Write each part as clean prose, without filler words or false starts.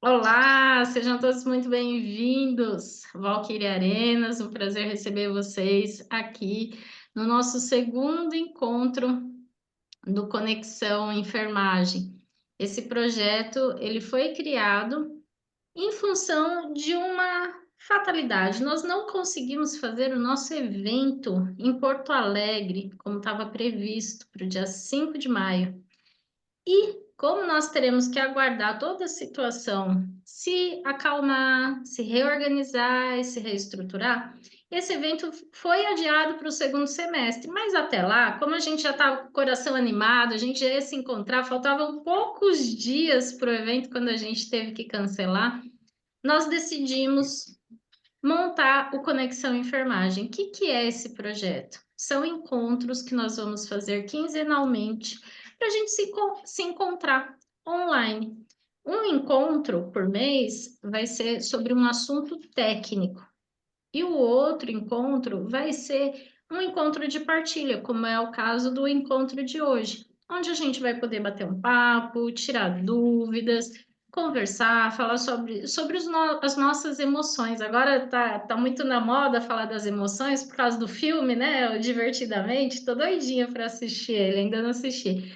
Olá, sejam todos muito bem-vindos. Valquíria Arenas, um prazer receber vocês aqui no nosso segundo encontro do Conexão Enfermagem. Esse projeto, ele foi criado em função de uma fatalidade. Nós não conseguimos fazer o nosso evento em Porto Alegre, como estava previsto para o dia 5 de maio. E como nós teremos que aguardar toda a situação se acalmar, se reorganizar e se reestruturar, esse evento foi adiado para o segundo semestre. Mas até lá, como a gente já estava com o coração animado, a gente já ia se encontrar, faltavam poucos dias para o evento quando a gente teve que cancelar, nós decidimos montar o Conexão Enfermagem. O que é esse projeto? São encontros que nós vamos fazer quinzenalmente para a gente se encontrar online. Um encontro por mês vai ser sobre um assunto técnico, e o outro encontro vai ser um encontro de partilha, como é o caso do encontro de hoje, onde a gente vai poder bater um papo, tirar dúvidas, conversar, falar sobre as nossas emoções. Agora tá muito na moda falar das emoções por causa do filme, né? O Divertidamente. Tô doidinha para assistir ele, ainda não assisti.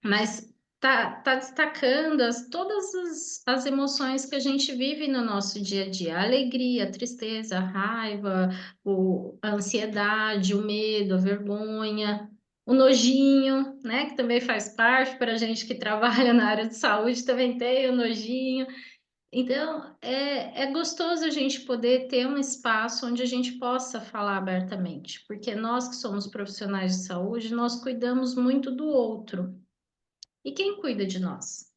Mas tá destacando todas as emoções que a gente vive no nosso dia a dia: a alegria, a tristeza, a raiva, a ansiedade, o medo, a vergonha, o nojinho, né? Que também faz parte para a gente que trabalha na área de saúde, também tem o nojinho. Então, é gostoso a gente poder ter um espaço onde a gente possa falar abertamente, porque nós que somos profissionais de saúde, nós cuidamos muito do outro. E quem cuida de nós?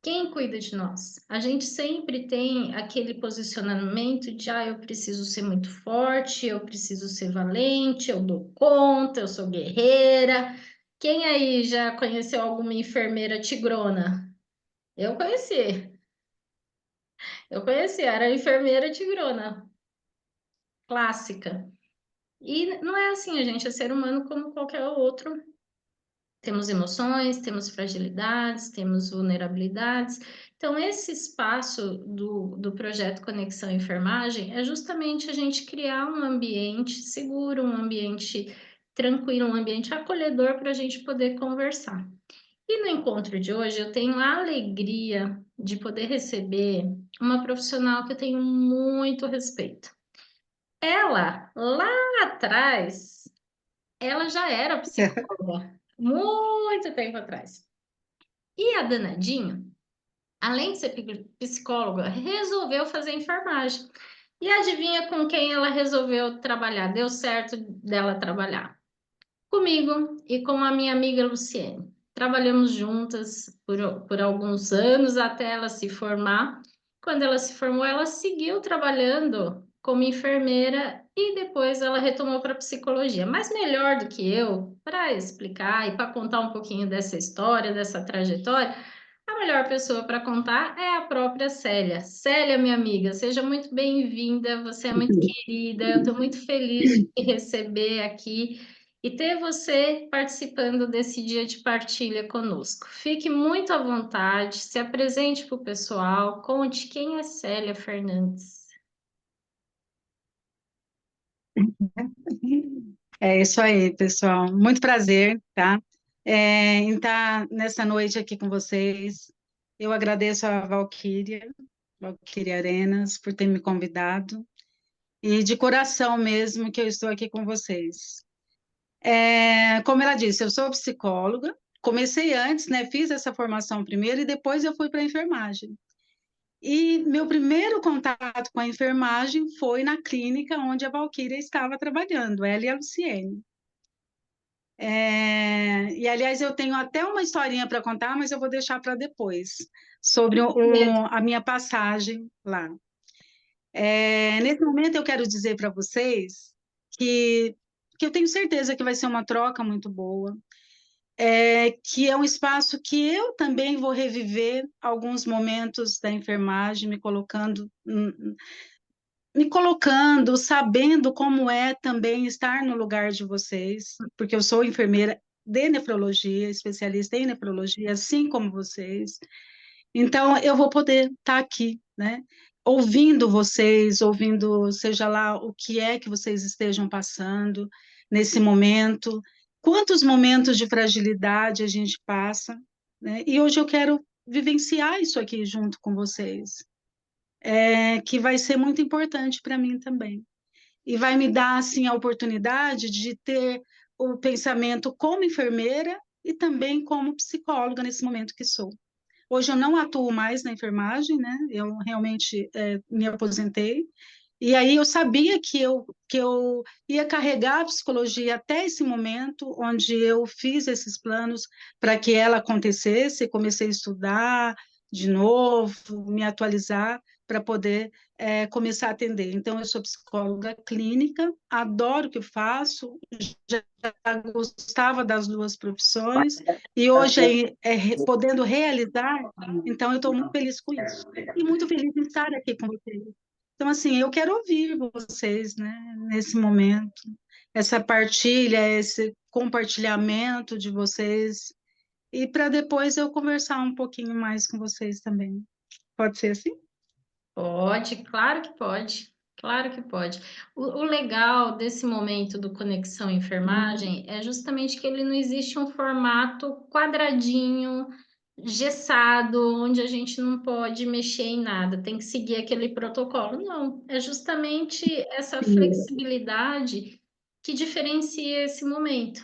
Quem cuida de nós? A gente sempre tem aquele posicionamento de, eu preciso ser muito forte, eu preciso ser valente, eu dou conta, eu sou guerreira. Quem aí já conheceu alguma enfermeira tigrona? Eu conheci. Eu conheci, era enfermeira tigrona, clássica. E não é assim, a gente é ser humano como qualquer outro. Temos emoções, temos fragilidades, temos vulnerabilidades. Então, esse espaço do projeto Conexão Enfermagem é justamente a gente criar um ambiente seguro, um ambiente tranquilo, um ambiente acolhedor para a gente poder conversar. E no encontro de hoje, eu tenho a alegria de poder receber uma profissional que eu tenho muito respeito. Ela, lá atrás, ela já era psicóloga, muito tempo atrás. E a danadinha, além de ser psicóloga, resolveu fazer enfermagem. E adivinha com quem ela resolveu trabalhar? Deu certo dela trabalhar? Comigo e com a minha amiga Luciene. Trabalhamos juntas por alguns anos até ela se formar. Quando ela se formou, ela seguiu trabalhando como enfermeira e depois ela retomou para psicologia. Mas melhor do que eu, para explicar e para contar um pouquinho dessa história, dessa trajetória, a melhor pessoa para contar é a própria Célia. Célia, minha amiga, seja muito bem-vinda. Você é muito querida. Eu estou muito feliz de te receber aqui e ter você participando desse dia de partilha conosco. Fique muito à vontade, se apresente para o pessoal, conte quem é Célia Fernandes. É isso aí, pessoal. Muito prazer, tá? Em estar nessa noite aqui com vocês. Eu agradeço a Valquíria Arenas, por ter me convidado. E de coração mesmo que eu estou aqui com vocês. Como ela disse, eu sou psicóloga. Comecei antes, né? Fiz essa formação primeiro e depois eu fui para a enfermagem. E meu primeiro contato com a enfermagem foi na clínica onde a Valquíria estava trabalhando, ela e a Luciene. E, aliás, eu tenho até uma historinha para contar, mas eu vou deixar para depois, sobre a minha passagem lá. Nesse momento, eu quero dizer para vocês que eu tenho certeza que vai ser uma troca muito boa, que é um espaço que eu também vou reviver alguns momentos da enfermagem, me colocando, sabendo como é também estar no lugar de vocês, porque eu sou enfermeira de nefrologia, especialista em nefrologia, assim como vocês. Então, eu vou poder estar aqui, né? Ouvindo vocês, ouvindo, seja lá o que é que vocês estejam passando nesse momento, quantos momentos de fragilidade a gente passa, né? E hoje eu quero vivenciar isso aqui junto com vocês, que vai ser muito importante para mim também. E vai me dar, assim, a oportunidade de ter o pensamento como enfermeira e também como psicóloga nesse momento que sou. Hoje eu não atuo mais na enfermagem, né? Eu realmente me aposentei. E aí eu sabia que eu ia carregar a psicologia até esse momento, onde eu fiz esses planos para que ela acontecesse, comecei a estudar de novo, me atualizar para poder começar a atender. Então, eu sou psicóloga clínica, adoro o que eu faço, já gostava das duas profissões, e hoje, podendo realizar, então eu estou muito feliz com isso. E muito feliz em estar aqui com vocês. Então, assim, eu quero ouvir vocês, né, nesse momento, essa partilha, esse compartilhamento de vocês, e para depois eu conversar um pouquinho mais com vocês também. Pode ser assim? Pode, claro que pode. Claro que pode. O legal desse momento do Conexão Enfermagem é justamente que ele não existe um formato quadradinho, gessado, onde a gente não pode mexer em nada, tem que seguir aquele protocolo. Não, é justamente essa flexibilidade que diferencia esse momento.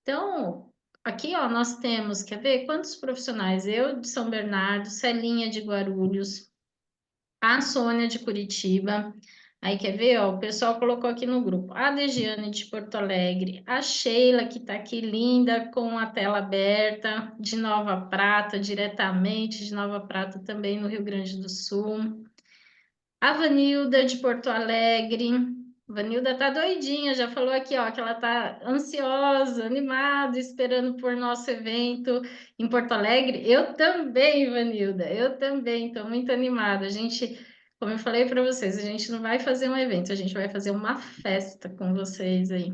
Então, aqui, ó, nós temos, quer ver quantos profissionais? Eu de São Bernardo, Celinha de Guarulhos, a Sônia de Curitiba. Aí quer ver, ó, o pessoal colocou aqui no grupo. A Degiane de Porto Alegre, a Sheila, que está aqui linda, com a tela aberta, de Nova Prata, diretamente de Nova Prata, também no Rio Grande do Sul. A Vanilda de Porto Alegre. Vanilda tá doidinha, já falou aqui, ó, que ela tá ansiosa, animada, esperando por nosso evento em Porto Alegre. Eu também, Vanilda, eu também, estou muito animada. A gente, como eu falei para vocês, a gente não vai fazer um evento, a gente vai fazer uma festa com vocês aí.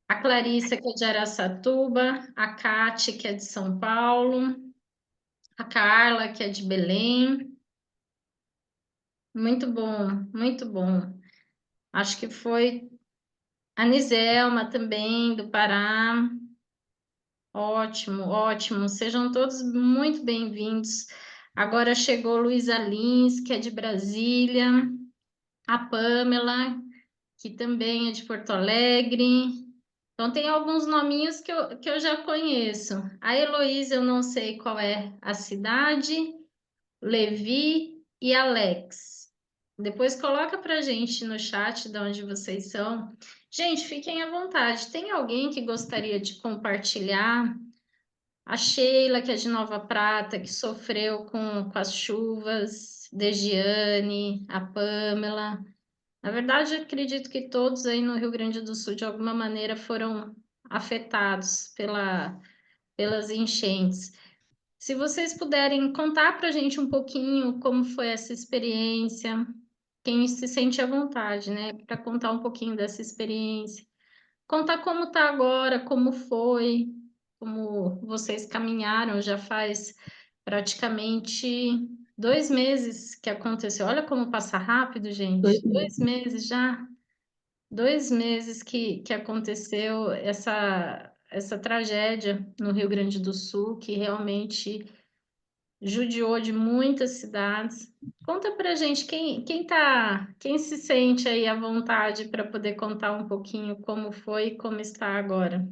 A Clarissa, que é de Araçatuba, a Kate, que é de São Paulo, a Carla, que é de Belém. Muito bom, muito bom. Acho que foi a Niselma também, do Pará. Ótimo, ótimo. Sejam todos muito bem-vindos. Agora chegou Luísa Lins, que é de Brasília. A Pamela, que também é de Porto Alegre. Então, tem alguns nominhos que eu já conheço. A Heloísa, eu não sei qual é a cidade. Levi e Alex. Depois coloca para gente no chat de onde vocês são. Gente, fiquem à vontade. Tem alguém que gostaria de compartilhar? A Sheila, que é de Nova Prata, que sofreu com as chuvas, Degiane, a Pamela. Na verdade, eu acredito que todos aí no Rio Grande do Sul, de alguma maneira, foram afetados pelas enchentes. Se vocês puderem contar para a gente um pouquinho como foi essa experiência, quem se sente à vontade, né, para contar um pouquinho dessa experiência. Contar como está agora, como foi, como vocês caminharam, já faz praticamente 2 meses que aconteceu. Olha como passa rápido, gente. 2 meses já. 2 meses que aconteceu essa tragédia no Rio Grande do Sul, que realmente judiou de muitas cidades. Conta pra gente quem se sente aí à vontade para poder contar um pouquinho como foi e como está agora.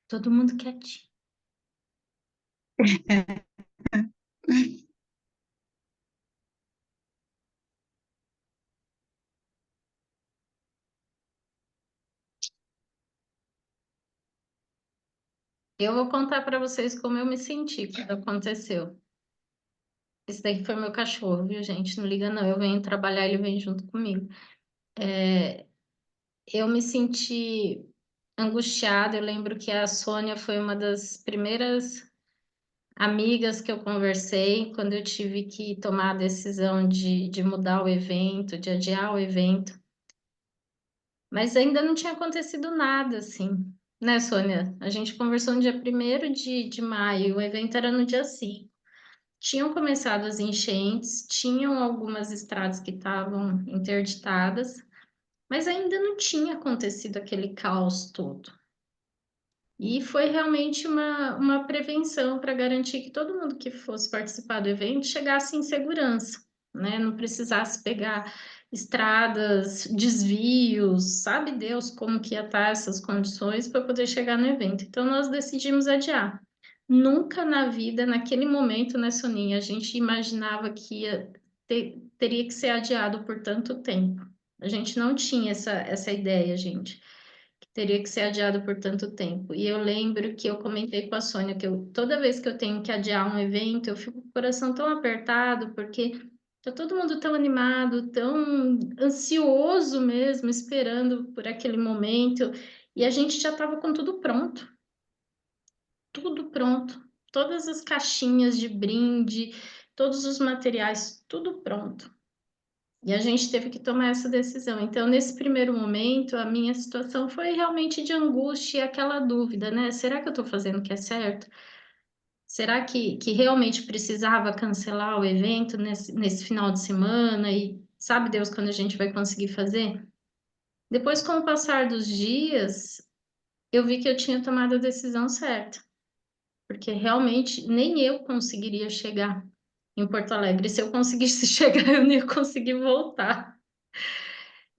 Todo mundo quietinho. Eu vou contar para vocês como eu me senti quando aconteceu. Esse daqui foi meu cachorro, viu, gente? Não liga não, eu venho trabalhar, ele vem junto comigo. Eu me senti angustiada, eu lembro que a Sônia foi uma das primeiras amigas que eu conversei quando eu tive que tomar a decisão de mudar o evento, de adiar o evento. Mas ainda não tinha acontecido nada, assim, né, Sônia? A gente conversou no dia 1º de maio, o evento era no dia 5. Tinham começado as enchentes, tinham algumas estradas que estavam interditadas, mas ainda não tinha acontecido aquele caos todo. E foi realmente uma prevenção para garantir que todo mundo que fosse participar do evento chegasse em segurança, né? Não precisasse pegar estradas, desvios, sabe Deus como que ia estar essas condições para poder chegar no evento. Então nós decidimos adiar. Nunca na vida, naquele momento, né, Soninha, a gente imaginava que teria que ser adiado por tanto tempo. A gente não tinha essa ideia, gente, teria que ser adiado por tanto tempo. E eu lembro que eu comentei com a Sônia que toda vez que eu tenho que adiar um evento, eu fico com o coração tão apertado, porque tá todo mundo tão animado, tão ansioso mesmo, esperando por aquele momento, e a gente já estava com tudo pronto, todas as caixinhas de brinde, todos os materiais, tudo pronto. E a gente teve que tomar essa decisão. Então, nesse primeiro momento, a minha situação foi realmente de angústia e aquela dúvida, né? Será que eu estou fazendo o que é certo? Será que realmente precisava cancelar o evento nesse final de semana? E sabe Deus quando a gente vai conseguir fazer? Depois, com o passar dos dias, eu vi que eu tinha tomado a decisão certa, porque realmente nem eu conseguiria chegar em Porto Alegre. Se eu conseguisse chegar, eu não ia conseguir voltar.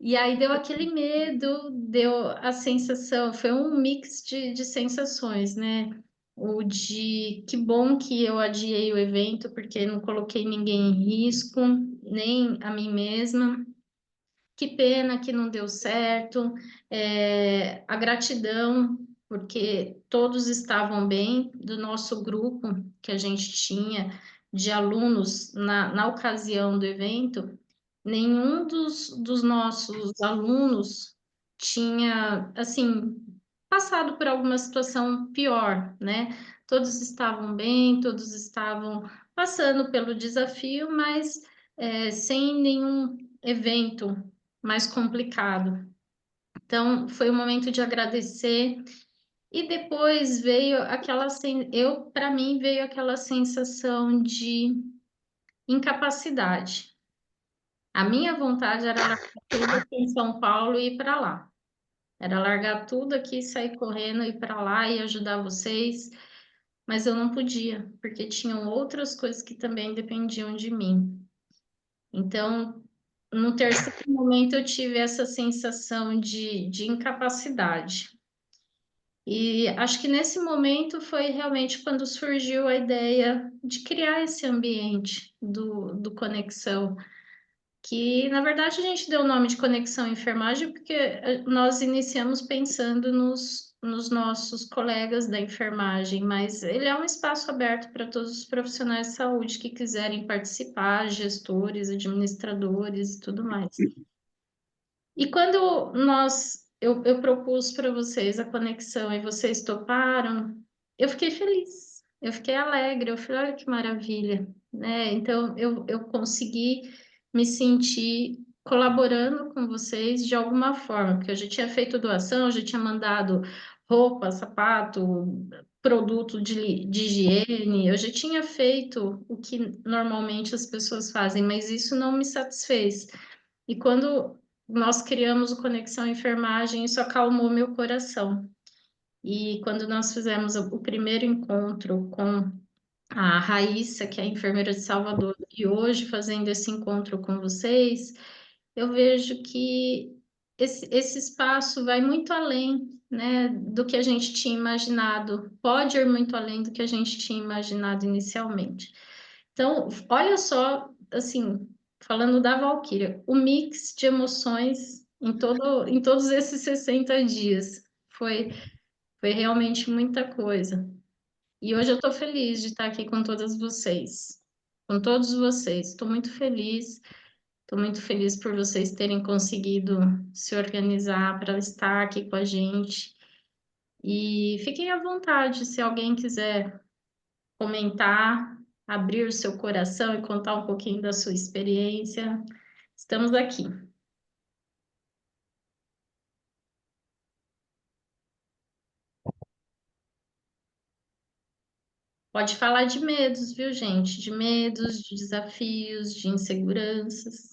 E aí deu aquele medo, deu a sensação, foi um mix de sensações, né? O de que bom que eu adiei o evento, porque não coloquei ninguém em risco, nem a mim mesma. Que pena que não deu certo. A gratidão, porque todos estavam bem, do nosso grupo que a gente tinha de alunos na ocasião do evento. Nenhum dos nossos alunos tinha, assim, passado por alguma situação pior, né? Todos estavam bem, todos estavam passando pelo desafio, mas sem nenhum evento mais complicado. Então, foi um momento de agradecer. E depois veio para mim, veio aquela sensação de incapacidade. A minha vontade era largar tudo aqui em São Paulo e ir para lá. Era largar tudo aqui, sair correndo, ir para lá e ajudar vocês, mas eu não podia, porque tinham outras coisas que também dependiam de mim. Então, no terceiro momento, eu tive essa sensação de incapacidade. E acho que nesse momento foi realmente quando surgiu a ideia de criar esse ambiente do Conexão, que na verdade a gente deu o nome de Conexão Enfermagem porque nós iniciamos pensando nos nossos colegas da enfermagem, mas ele é um espaço aberto para todos os profissionais de saúde que quiserem participar, gestores, administradores e tudo mais. E quando eu propus para vocês a conexão e vocês toparam, eu fiquei feliz, eu fiquei alegre, eu falei, olha que maravilha, né? Então eu consegui me sentir colaborando com vocês de alguma forma, porque eu já tinha feito doação, eu já tinha mandado roupa, sapato, produto de higiene, eu já tinha feito o que normalmente as pessoas fazem, mas isso não me satisfez. E quando nós criamos o Conexão Enfermagem, isso acalmou meu coração. E quando nós fizemos o primeiro encontro com a Raíssa, que é a enfermeira de Salvador, e hoje fazendo esse encontro com vocês, eu vejo que esse espaço vai muito além, né, do que a gente tinha imaginado, pode ir muito além do que a gente tinha imaginado inicialmente. Então, olha só, assim, falando da Valquíria, o mix de emoções em todos esses 60 dias foi realmente muita coisa. E hoje eu estou feliz de estar aqui com todas vocês, com todos vocês. Estou muito feliz por vocês terem conseguido se organizar para estar aqui com a gente. E fiquem à vontade, se alguém quiser comentar, abrir o seu coração e contar um pouquinho da sua experiência, estamos aqui. Pode falar de medos, viu, gente? De medos, de desafios, de inseguranças.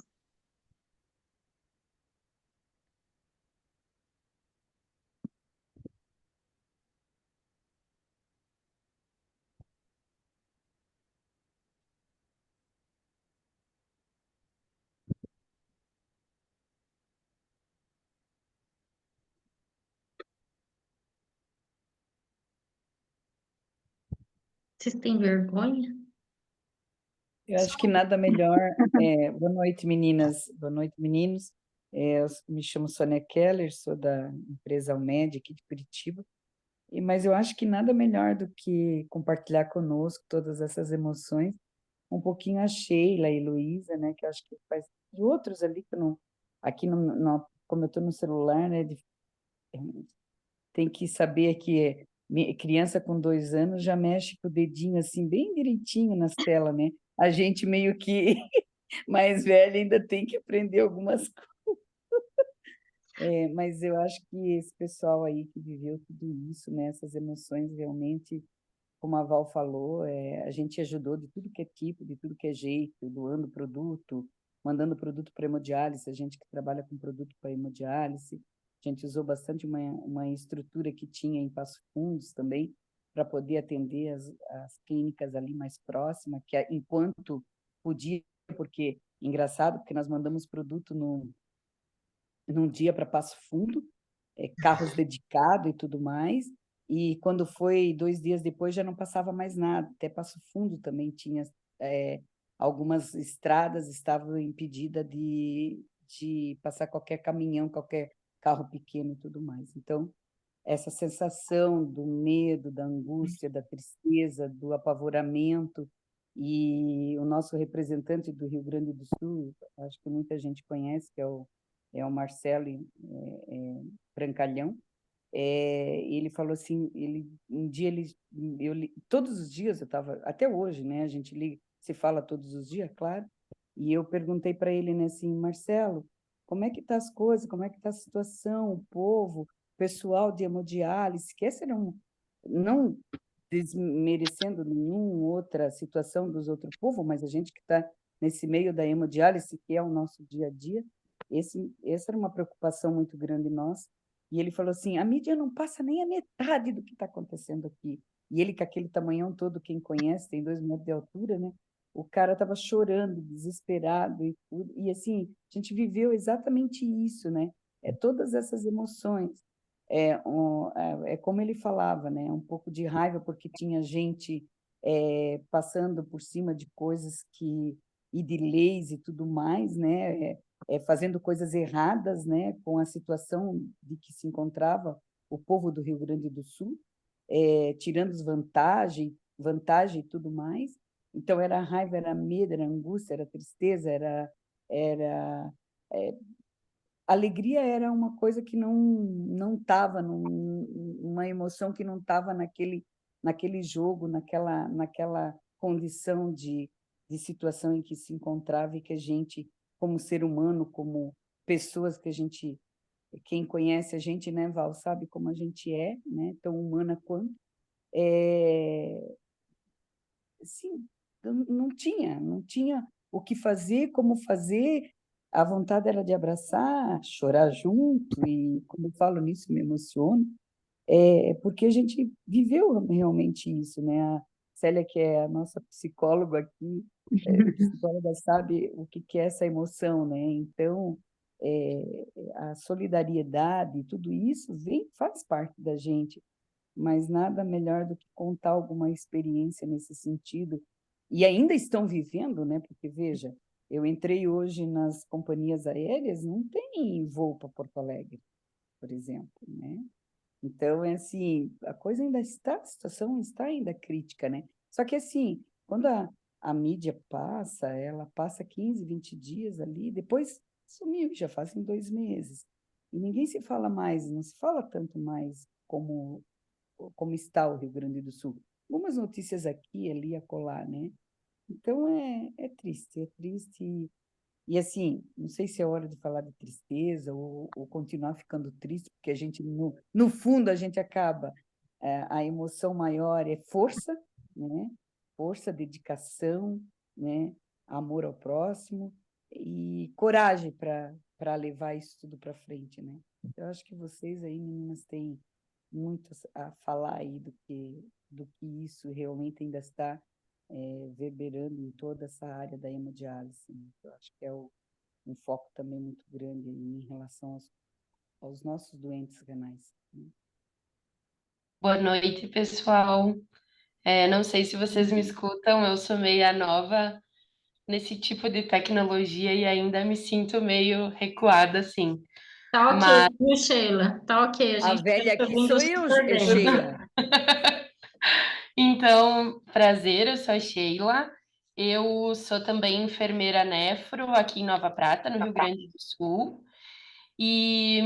Vocês têm vergonha? Eu acho que nada melhor. Boa noite, meninas. Boa noite, meninos. Eu me chamo Sônia Keller, sou da empresa Almed aqui de Curitiba. Mas eu acho que nada melhor do que compartilhar conosco todas essas emoções. Um pouquinho a Sheila e Luísa, né? Que eu acho que faz de outros ali que eu não. Aqui, como eu estou no celular, né? Tem que saber que criança com 2 anos já mexe com o dedinho assim, bem direitinho nas telas, né? A gente meio que mais velha ainda tem que aprender algumas coisas. Mas eu acho que esse pessoal aí que viveu tudo isso, né? Essas emoções realmente, como a Val falou, a gente ajudou de tudo que é tipo, de tudo que é jeito, doando produto, mandando produto para hemodiálise, a gente que trabalha com produto para hemodiálise, a gente usou bastante uma estrutura que tinha em Passo Fundo também, para poder atender as clínicas ali mais próximas, que enquanto podia, porque, engraçado, porque nós mandamos produto num dia para Passo Fundo, carros dedicados e tudo mais, e quando foi 2 dias depois já não passava mais nada, até Passo Fundo também tinha, algumas estradas estavam impedidas de passar qualquer caminhão, qualquer carro pequeno e tudo mais. Então, essa sensação do medo, da angústia, da tristeza, do apavoramento, e o nosso representante do Rio Grande do Sul, acho que muita gente conhece, que é o Marcelo Brancalhão. Ele falou assim, um dia todos os dias eu estava, até hoje, né? A gente liga, se fala todos os dias, claro. E eu perguntei para ele, né, assim, Marcelo, como é que tá as coisas? Como é que tá a situação, o povo, pessoal de hemodiálise? Que esse era não desmerecendo nenhuma outra situação dos outros povos, mas a gente que está nesse meio da hemodiálise, que é o nosso dia a dia, essa era uma preocupação muito grande nossa. E ele falou assim, a mídia não passa nem a metade do que está acontecendo aqui. E ele, com aquele tamanhão todo, quem conhece, tem 2 metros de altura, né? O cara estava chorando, desesperado e tudo. E assim, a gente viveu exatamente isso, né? Todas essas emoções. É como ele falava, né? Um pouco de raiva, porque tinha gente passando por cima de coisas e de leis e tudo mais, né? Fazendo coisas erradas, né, com a situação de que se encontrava o povo do Rio Grande do Sul, tirando vantagem e tudo mais. Então, era raiva, era medo, era angústia, era tristeza, era alegria era uma coisa que não estava, uma emoção que não estava naquele jogo, naquela condição de situação em que se encontrava e que a gente, como ser humano, como pessoas que quem conhece a gente, né, Val, sabe como a gente é, né, tão humana quanto, sim, não tinha o que fazer, como fazer, a vontade era de abraçar, chorar junto, e quando eu falo nisso me emociono, porque a gente viveu realmente isso, né? A Célia, que é a nossa psicóloga aqui, psicóloga sabe o que é essa emoção, né? Então, a solidariedade, tudo isso faz parte da gente, mas nada melhor do que contar alguma experiência nesse sentido. E ainda estão vivendo, né? Porque, veja, eu entrei hoje nas companhias aéreas, não tem voo para Porto Alegre, por exemplo, né? Então, é assim, a situação está ainda crítica, né? Só que, assim, quando a mídia passa, ela passa 15, 20 dias ali, depois sumiu, já fazem 2 meses. E ninguém se fala mais, não se fala tanto mais como está o Rio Grande do Sul. algumas notícias aqui, ali, acolá, né? Então, é triste, é triste. E, assim, não sei se é hora de falar de tristeza ou continuar ficando triste, porque a gente, no fundo, a gente acaba, a emoção maior é força, né? Força, dedicação, né? Amor ao próximo e coragem para levar isso tudo para frente, né? Eu acho que vocês aí, meninas, têm muito a falar aí do que isso realmente ainda está reverberando em toda essa área da hemodiálise, né? Eu acho que é um foco também muito grande em relação aos nossos doentes renais, né? Boa noite, pessoal. Não sei se vocês me escutam, eu sou meia nova nesse tipo de tecnologia e ainda me sinto meio recuada, assim. Tá ok, Mas viu, Sheila? Tá ok, a A gente velha tá te aqui ouvindo sou eu, super bem. Sheila. então, prazer, eu sou a Sheila. Eu sou também enfermeira nefro aqui em Nova Prata, no Rio Grande do Sul. E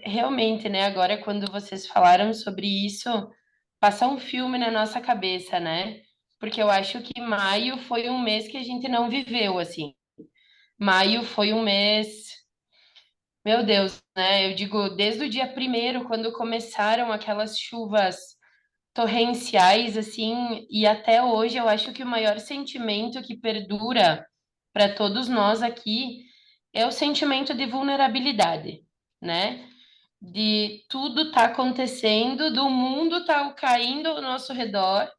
realmente, né, agora quando vocês falaram sobre isso, passa um filme na nossa cabeça, né? Porque eu acho que maio foi um mês que a gente não viveu, assim. Maio foi um mês, meu Deus, né? Eu digo, desde o dia primeiro, quando começaram aquelas chuvas torrenciais, assim, e até hoje, eu acho que o maior sentimento que perdura para todos nós aqui é o sentimento de vulnerabilidade, né? De tudo tá acontecendo, do mundo tá caindo ao nosso redor,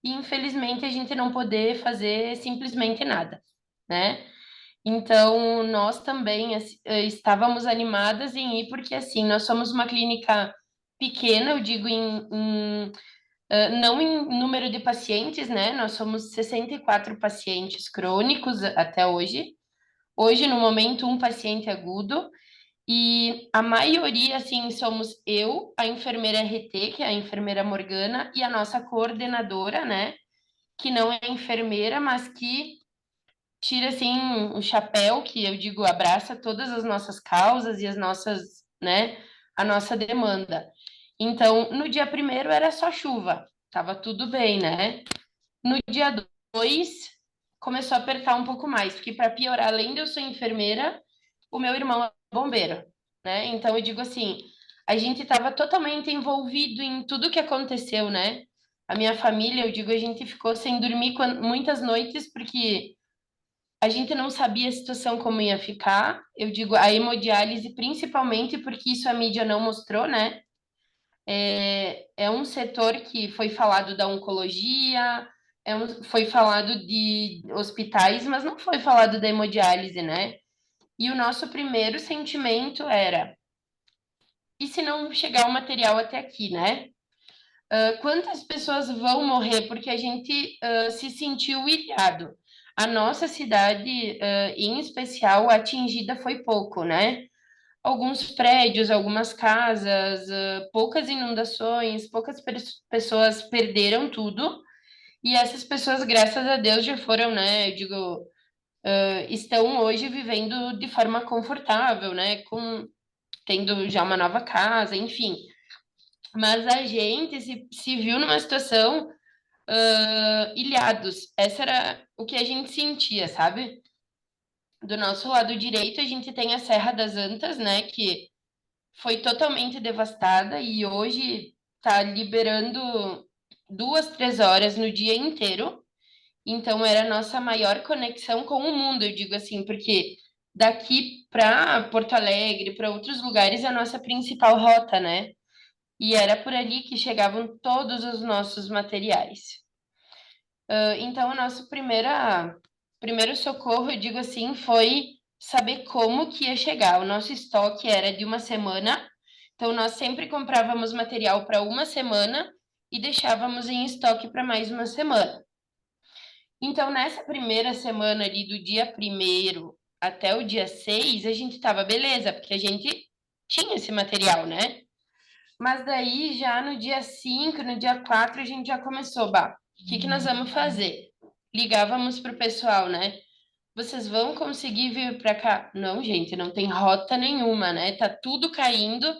e infelizmente a gente não poder fazer simplesmente nada, né? Então, nós também estávamos animadas em ir, porque assim, nós somos uma clínica pequena, eu digo não em número de pacientes, né? Nós somos 64 pacientes crônicos até hoje. Hoje, no momento, um paciente agudo. E a maioria, assim, somos eu, a enfermeira RT, que é a enfermeira Morgana, e a nossa coordenadora, né? Que não é enfermeira, mas que tira, assim, o chapéu, que eu digo, abraça todas as nossas causas e as nossas, né? A nossa demanda. Então, no dia primeiro era só chuva, tava tudo bem, né? No dia 2 começou a apertar um pouco mais, porque para piorar, além de eu ser enfermeira, o meu irmão é bombeiro, né? Então eu digo assim, a gente estava totalmente envolvido em tudo que aconteceu, né? A minha família, eu digo, a gente ficou sem dormir muitas noites porque a gente não sabia a situação como ia ficar. Eu digo a hemodiálise principalmente porque isso a mídia não mostrou, né? É um setor que foi falado da oncologia, foi falado de hospitais, mas não foi falado da hemodiálise, né? E o nosso primeiro sentimento era: e se não chegar o material até aqui, né? Quantas pessoas vão morrer? Porque a gente se sentiu ilhado. A nossa cidade, em especial, atingida foi pouco, né? Alguns prédios, algumas casas, poucas inundações, poucas pessoas perderam tudo. E essas pessoas, graças a Deus, já foram, né? Eu digo, estão hoje vivendo de forma confortável, né? Tendo já uma nova casa, enfim. Mas a gente se viu numa situação ilhados. Essa era o que a gente sentia, sabe? Do nosso lado direito, a gente tem a Serra das Antas, né? Que foi totalmente devastada e hoje está liberando 2, 3 horas no dia inteiro. Então era a nossa maior conexão com o mundo, eu digo assim, porque daqui para Porto Alegre, para outros lugares, é a nossa principal rota, né? E era por ali que chegavam todos os nossos materiais. Então, o nosso primeiro socorro, eu digo assim, foi saber como que ia chegar. O nosso estoque era de uma semana, então nós sempre comprávamos material para uma semana e deixávamos em estoque para mais uma semana. Então, nessa primeira semana ali, do dia primeiro até o dia 6, a gente estava beleza, porque a gente tinha esse material, né? Mas daí, já no dia 5, no dia 4, a gente já começou, bah, o que nós vamos fazer? Ligávamos para o pessoal, né? Vocês vão conseguir vir para cá? Não, gente, não tem rota nenhuma, né? Tá tudo caindo.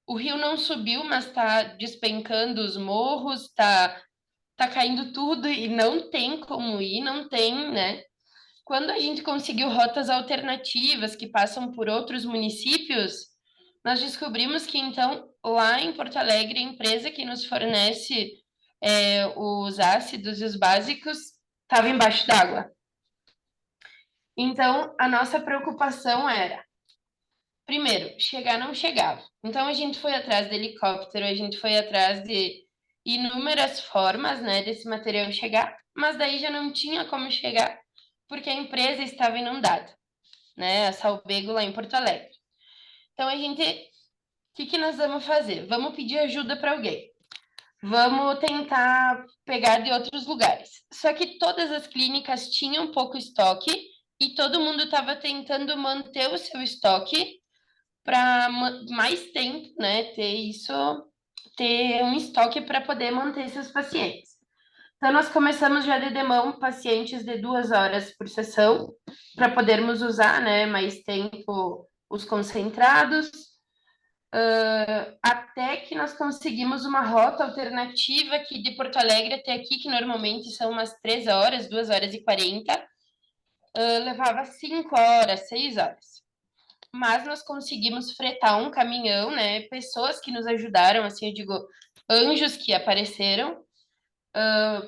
O rio não subiu, mas tá despencando os morros, tá tá caindo tudo e não tem como ir, não tem, né? Quando a gente conseguiu rotas alternativas que passam por outros municípios, nós descobrimos que, então, lá em Porto Alegre, a empresa que nos fornece os ácidos e os básicos estava embaixo d'água. Então, a nossa preocupação era, primeiro, chegar não chegava. Então, a gente foi atrás de helicóptero, a gente foi atrás de inúmeras formas, né, desse material chegar, mas daí já não tinha como chegar, porque a empresa estava inundada, né, a Salbego lá em Porto Alegre. Então, o que nós vamos fazer? Vamos pedir ajuda para alguém. Vamos tentar pegar de outros lugares. Só que todas as clínicas tinham pouco estoque e todo mundo estava tentando manter o seu estoque para mais tempo, né? Ter um estoque para poder manter seus pacientes. Então, nós começamos já de mão pacientes de 2 horas por sessão, para podermos usar, né, mais tempo os concentrados, até que nós conseguimos uma rota alternativa que de Porto Alegre até aqui, que normalmente são umas 3 horas, 2 horas e 40, levava 5 horas, 6 horas. Mas nós conseguimos fretar um caminhão, né? Pessoas que nos ajudaram, assim, eu digo, anjos que apareceram,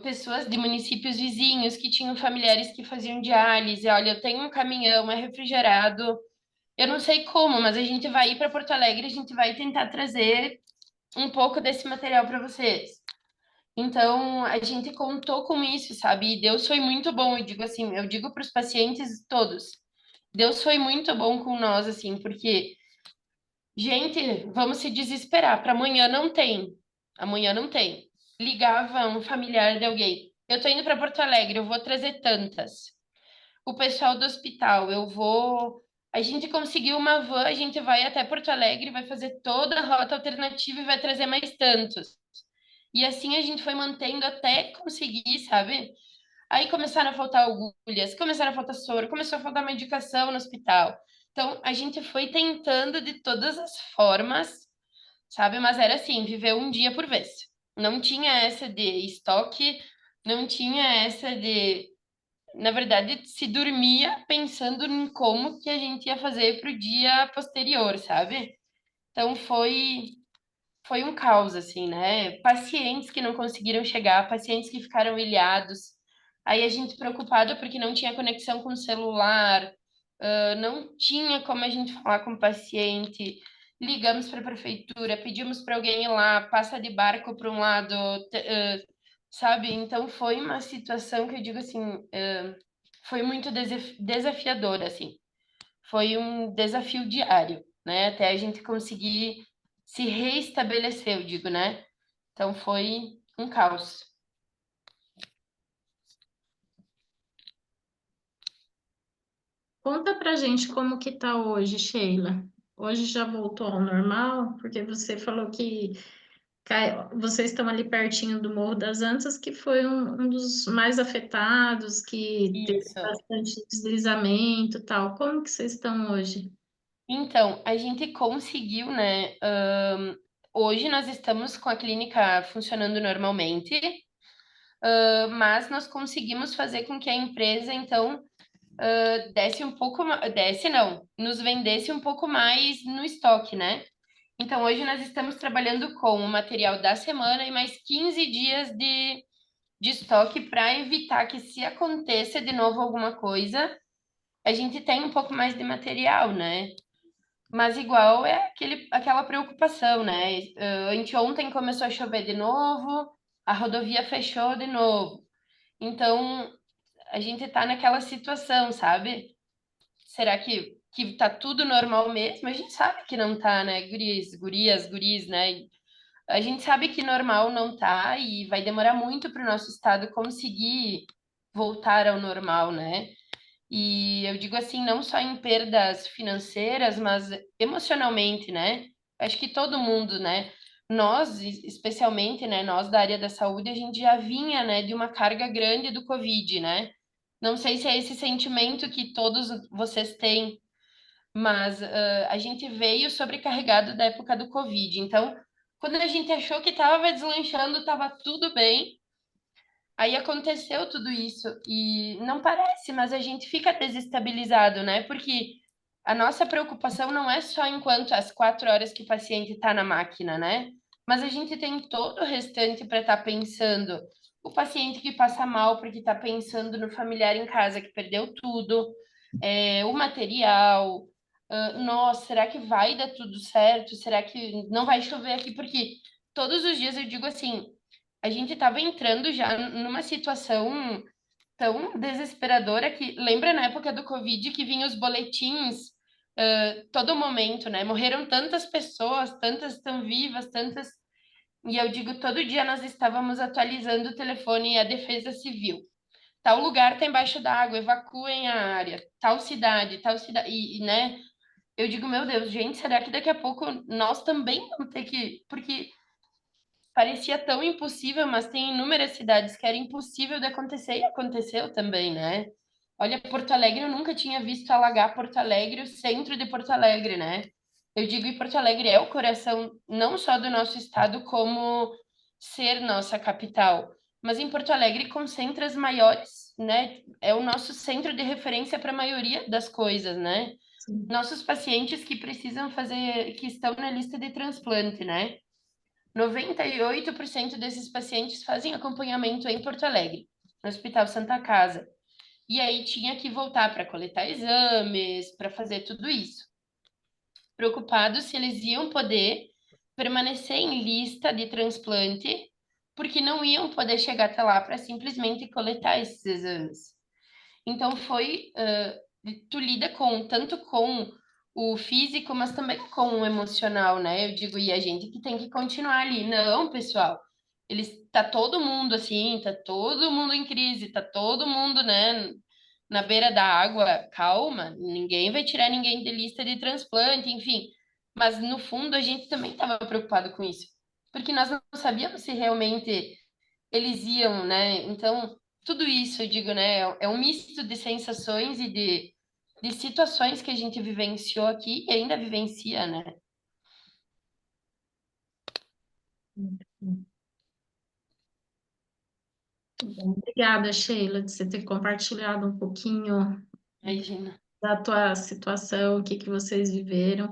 pessoas de municípios vizinhos que tinham familiares que faziam diálise. Olha, eu tenho um caminhão, é refrigerado. Eu não sei como, mas a gente vai ir para Porto Alegre, a gente vai tentar trazer um pouco desse material para vocês. Então, a gente contou com isso, sabe? E Deus foi muito bom, eu digo assim, eu digo para os pacientes todos, Deus foi muito bom com nós, assim, porque, gente, vamos se desesperar, para amanhã não tem. Ligava um familiar de alguém, eu tô indo para Porto Alegre, eu vou trazer tantas. O pessoal do hospital, a gente conseguiu uma van, a gente vai até Porto Alegre, vai fazer toda a rota alternativa e vai trazer mais tantos. E assim a gente foi mantendo até conseguir, sabe? Aí começaram a faltar agulhas, começaram a faltar soro, começou a faltar medicação no hospital. Então a gente foi tentando de todas as formas, sabe? Mas era assim, viver um dia por vez. Não tinha essa de estoque, não tinha essa de, na verdade, se dormia pensando em como que a gente ia fazer para o dia posterior, sabe? Então foi um caos, assim, né? Pacientes que não conseguiram chegar, pacientes que ficaram ilhados. Aí a gente preocupado porque não tinha conexão com o celular, não tinha como a gente falar com o paciente. Ligamos para a prefeitura, pedimos para alguém ir lá, passa de barco para um lado, sabe? Então foi uma situação que eu digo assim, foi muito desafiadora, assim. Foi um desafio diário, né? Até a gente conseguir se reestabelecer, eu digo, né? Então foi um caos. Conta pra gente como que tá hoje, Sheila. Hoje já voltou ao normal? Porque você falou que vocês estão ali pertinho do Morro das Antas, que foi um dos mais afetados, que teve Isso. bastante deslizamento e tal. Como que vocês estão hoje? Então, a gente conseguiu, né? Hoje nós estamos com a clínica funcionando normalmente, mas nós conseguimos fazer com que a empresa, então, desse um pouco, desse não, nos vendesse um pouco mais no estoque, né? Então, hoje nós estamos trabalhando com o material da semana e mais 15 dias de estoque para evitar que, se aconteça de novo alguma coisa, a gente tenha um pouco mais de material, né? Mas igual é aquela preocupação, né? Anteontem começou a chover de novo, a rodovia fechou de novo. Então, a gente tá naquela situação, sabe? Será que tá tudo normal mesmo? A gente sabe que não tá, né, guris, gurias, guris, né? A gente sabe que normal não tá e vai demorar muito para o nosso estado conseguir voltar ao normal, né? E eu digo assim, não só em perdas financeiras, mas emocionalmente, né? Acho que todo mundo, né? Nós, especialmente, né? Nós da área da saúde, a gente já vinha, né? De uma carga grande do Covid, né? Não sei se é esse sentimento que todos vocês têm, mas a gente veio sobrecarregado da época do Covid. Então, quando a gente achou que estava deslanchando, estava tudo bem, Aí aconteceu tudo isso e não parece, mas a gente fica desestabilizado, né? Porque a nossa preocupação não é só enquanto as 4 horas que o paciente está na máquina, né? Mas a gente tem todo o restante para estar pensando. O paciente que passa mal porque está pensando no familiar em casa que perdeu tudo, o material. Nossa, será que vai dar tudo certo? Será que não vai chover aqui? Porque todos os dias eu digo assim, a gente estava entrando já numa situação tão desesperadora que lembra na época do Covid que vinham os boletins todo momento, né? Morreram tantas pessoas, tantas estão vivas, tantas. E eu digo, todo dia nós estávamos atualizando o telefone e a Defesa Civil. Tal lugar está embaixo d'água, evacuem a área. Tal cidade, né? Eu digo, meu Deus, gente, será que daqui a pouco nós também vamos ter que. Porque parecia tão impossível, mas tem inúmeras cidades que era impossível de acontecer e aconteceu também, né? Olha, Porto Alegre, eu nunca tinha visto alagar Porto Alegre, o centro de Porto Alegre, né? Eu digo, e Porto Alegre é o coração não só do nosso estado, como ser nossa capital, mas em Porto Alegre concentra as maiores, né? É o nosso centro de referência para a maioria das coisas, né? Sim. Nossos pacientes que precisam fazer, que estão na lista de transplante, né? 98% desses pacientes fazem acompanhamento em Porto Alegre, no Hospital Santa Casa. E aí tinha que voltar para coletar exames, para fazer tudo isso. Preocupados se eles iam poder permanecer em lista de transplante, porque não iam poder chegar até lá para simplesmente coletar esses exames. Então foi, tu lida com tanto com o físico, mas também com o emocional, né? Eu digo, e a gente que tem que continuar ali. Não, pessoal, tá todo mundo assim, tá todo mundo em crise, tá todo mundo, né, na beira da água, calma, ninguém vai tirar ninguém de lista de transplante, enfim. Mas no fundo a gente também estava preocupado com isso, porque nós não sabíamos se realmente eles iam, né? Então, tudo isso, eu digo, né? É um misto de sensações e de situações que a gente vivenciou aqui e ainda vivencia, né? Obrigada, Sheila, de você ter compartilhado um pouquinho Imagina. da tua situação, o que que vocês viveram.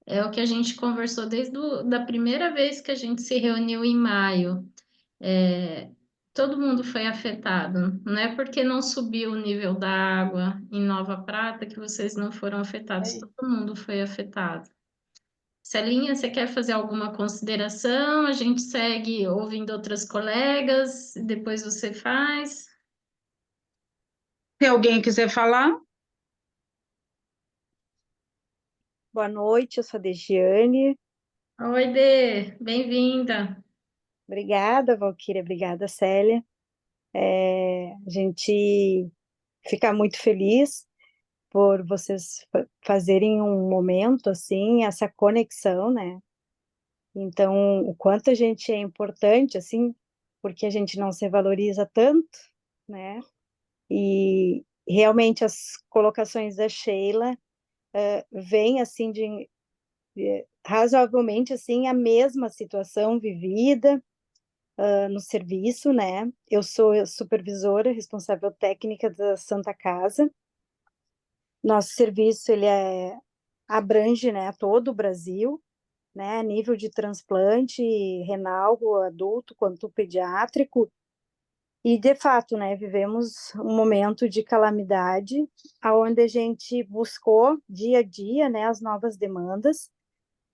É o que a gente conversou da primeira vez que a gente se reuniu em maio. É, todo mundo foi afetado. Não é porque não subiu o nível da água em Nova Prata que vocês não foram afetados. Aí. Todo mundo foi afetado. Celinha, você quer fazer alguma consideração? A gente segue ouvindo outras colegas, depois você faz. Se alguém quiser falar, Boa noite, eu sou a Degiane. Oi, Dê, bem-vinda. Obrigada, Valquíria, obrigada, Célia. A gente fica muito feliz por vocês fazerem um momento assim, essa conexão, né? Então, o quanto a gente é importante, assim, porque a gente não se valoriza tanto, né? E realmente as colocações da Sheila vêm assim razoavelmente assim a mesma situação vivida no serviço, né? Eu sou supervisora responsável técnica da Santa Casa. Nosso serviço abrange, né, todo o Brasil, né, nível de transplante renal, adulto quanto pediátrico. E de fato, né, vivemos um momento de calamidade, aonde a gente buscou dia a dia, né, as novas demandas.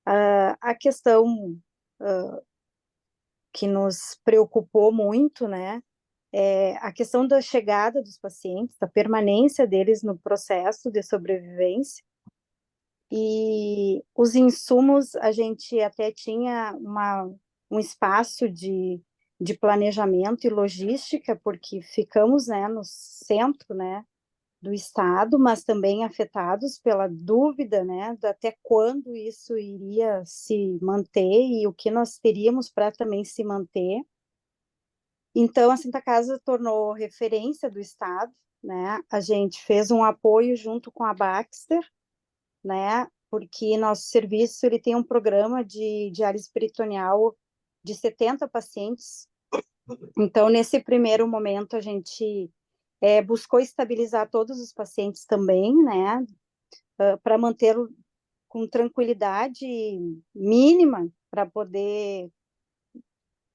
A questão que nos preocupou muito, né, a questão da chegada dos pacientes, da permanência deles no processo de sobrevivência. E os insumos, a gente até tinha um espaço de planejamento e logística, porque ficamos, né, no centro, né, do estado, mas também afetados pela dúvida, né, de até quando isso iria se manter e o que nós teríamos para também se manter. Então, a Santa Casa tornou referência do Estado, né? A gente fez um apoio junto com a Baxter, né? Porque nosso serviço ele tem um programa de diálise peritoneal de 70 pacientes Então, nesse primeiro momento, a gente buscou estabilizar todos os pacientes também, né, para manter com tranquilidade mínima, para poder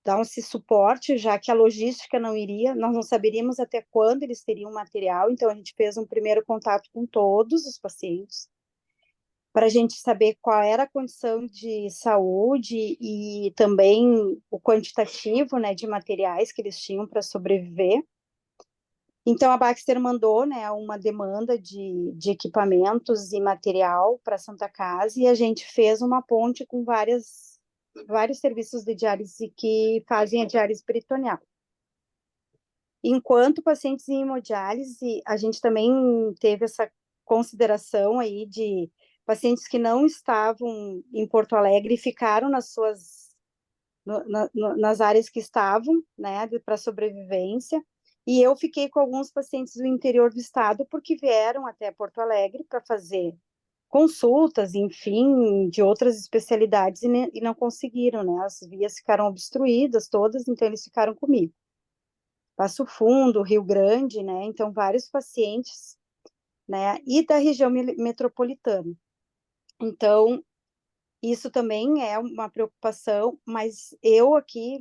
dar esse suporte, já que a logística não iria, nós não saberíamos até quando eles teriam material, então a gente fez um primeiro contato com todos os pacientes, para a gente saber qual era a condição de saúde e também o quantitativo, né, de materiais que eles tinham para sobreviver. Então, a Baxter mandou, né, uma demanda de equipamentos e material para a Santa Casa, e a gente fez uma ponte com vários serviços de diálise que fazem a diálise peritoneal. Enquanto pacientes em hemodiálise, a gente também teve essa consideração aí de pacientes que não estavam em Porto Alegre e ficaram nas áreas que estavam, né, para sobrevivência, e eu fiquei com alguns pacientes do interior do estado, porque vieram até Porto Alegre para fazer consultas, enfim, de outras especialidades, e não conseguiram, né, as vias ficaram obstruídas todas, então eles ficaram comigo. Passo Fundo, Rio Grande, né, então vários pacientes, né, e da região metropolitana. Então, isso também é uma preocupação, mas eu aqui,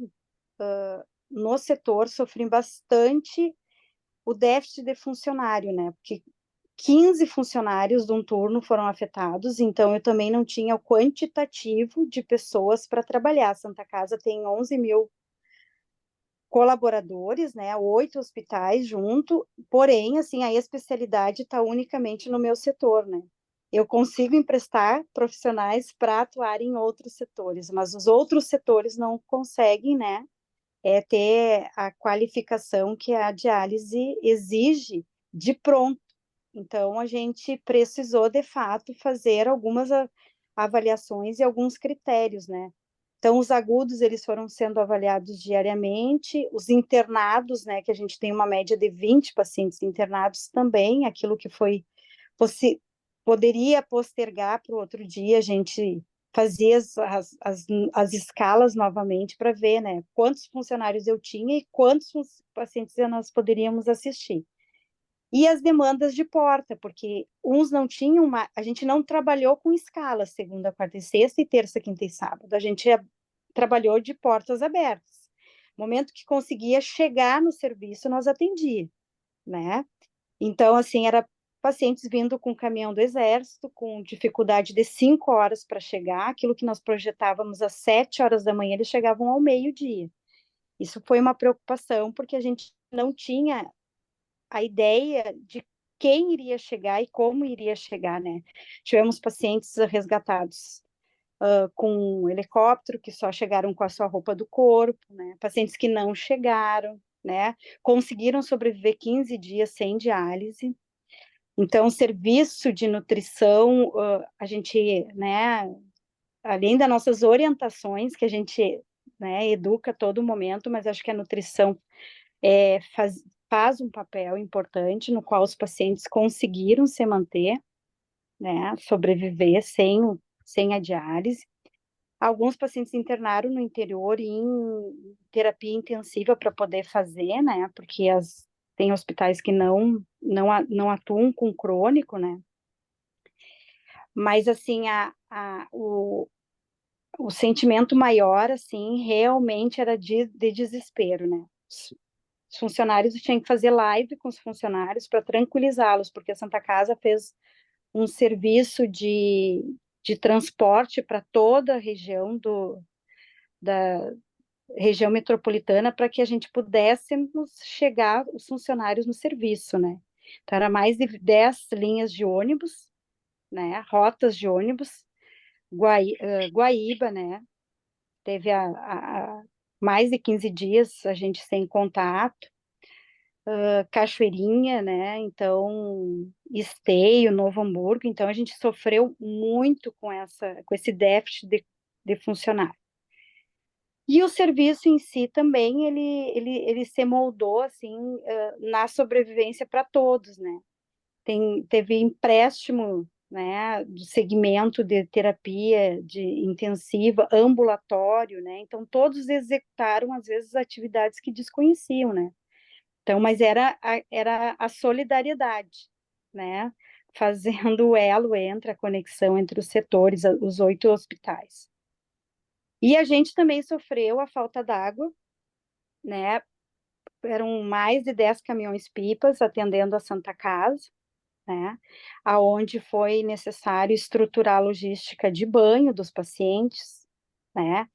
no setor, sofri bastante o déficit de funcionário, né? Porque 15 funcionários de um turno foram afetados, então eu também não tinha o quantitativo de pessoas para trabalhar. A Santa Casa tem 11 mil colaboradores, né? 8 hospitais junto, porém, assim, a especialidade está unicamente no meu setor, né? Eu consigo emprestar profissionais para atuar em outros setores, mas os outros setores não conseguem, né? Ter a qualificação que a diálise exige de pronto. Então, a gente precisou, de fato, fazer algumas avaliações e alguns critérios, né? Então, os agudos, eles foram sendo avaliados diariamente, os internados, né, que a gente tem uma média de 20 pacientes internados também, aquilo que foi, poderia postergar para o outro dia, a gente fazia as escalas novamente para ver, né, quantos funcionários eu tinha e quantos pacientes nós poderíamos assistir. E as demandas de porta, porque uns não tinham, a gente não trabalhou com escala segunda, quarta e sexta, e terça, quinta e sábado, a gente trabalhou de portas abertas. No momento que conseguia chegar no serviço, nós atendia, né? Então, assim, era pacientes vindo com caminhão do exército, com dificuldade de 5 horas para chegar, aquilo que nós projetávamos às 7 horas da manhã, eles chegavam ao meio-dia. Isso foi uma preocupação, porque a gente não tinha a ideia de quem iria chegar e como iria chegar, né? Tivemos pacientes resgatados com um helicóptero, que só chegaram com a sua roupa do corpo, né? Pacientes que não chegaram, né? Conseguiram sobreviver 15 dias sem diálise. Então, o serviço de nutrição, a gente, né, além das nossas orientações, que a gente, né, educa a todo momento, mas acho que a nutrição faz um papel importante, no qual os pacientes conseguiram se manter, né, sobreviver sem a diálise. Alguns pacientes internaram no interior em terapia intensiva para poder fazer, né, porque tem hospitais que não atuam com crônico, né, mas, assim, o sentimento maior, assim, realmente era de desespero, né, os funcionários tinham que fazer live com os funcionários para tranquilizá-los, porque a Santa Casa fez um serviço de transporte para toda a região da região metropolitana, para que a gente pudéssemos chegar os funcionários no serviço, né? Então, era mais de 10 linhas de ônibus, né? Rotas de ônibus, Guaíba, né? Teve mais de 15 dias a gente sem contato, Cachoeirinha, né? Então, Esteio, Novo Hamburgo. Então, a gente sofreu muito com esse déficit de funcionário. E o serviço em si também, ele se moldou, assim, na sobrevivência para todos, né? Teve empréstimo né, do segmento de terapia de intensiva, ambulatório, né? Então todos executaram às vezes atividades que desconheciam, né? Então, mas era a solidariedade, né? Fazendo o elo entre a conexão entre os setores, os 8 hospitais. E a gente também sofreu a falta d'água, né? Eram mais de 10 caminhões-pipas atendendo a Santa Casa, né? Aonde foi necessário estruturar a logística de banho dos pacientes, né?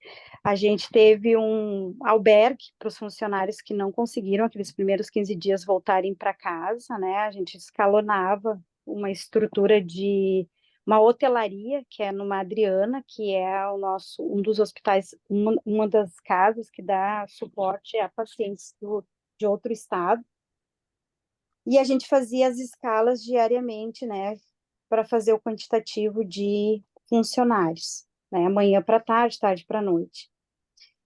A gente teve um albergue para os funcionários que não conseguiram aqueles primeiros 15 dias voltarem para casa, né? A gente escalonava uma estrutura de uma hotelaria que é no Adriana, que é um dos hospitais, uma das casas que dá suporte a pacientes de outro estado. E a gente fazia as escalas diariamente, né, para fazer o quantitativo de funcionários, né, manhã para tarde, tarde para noite,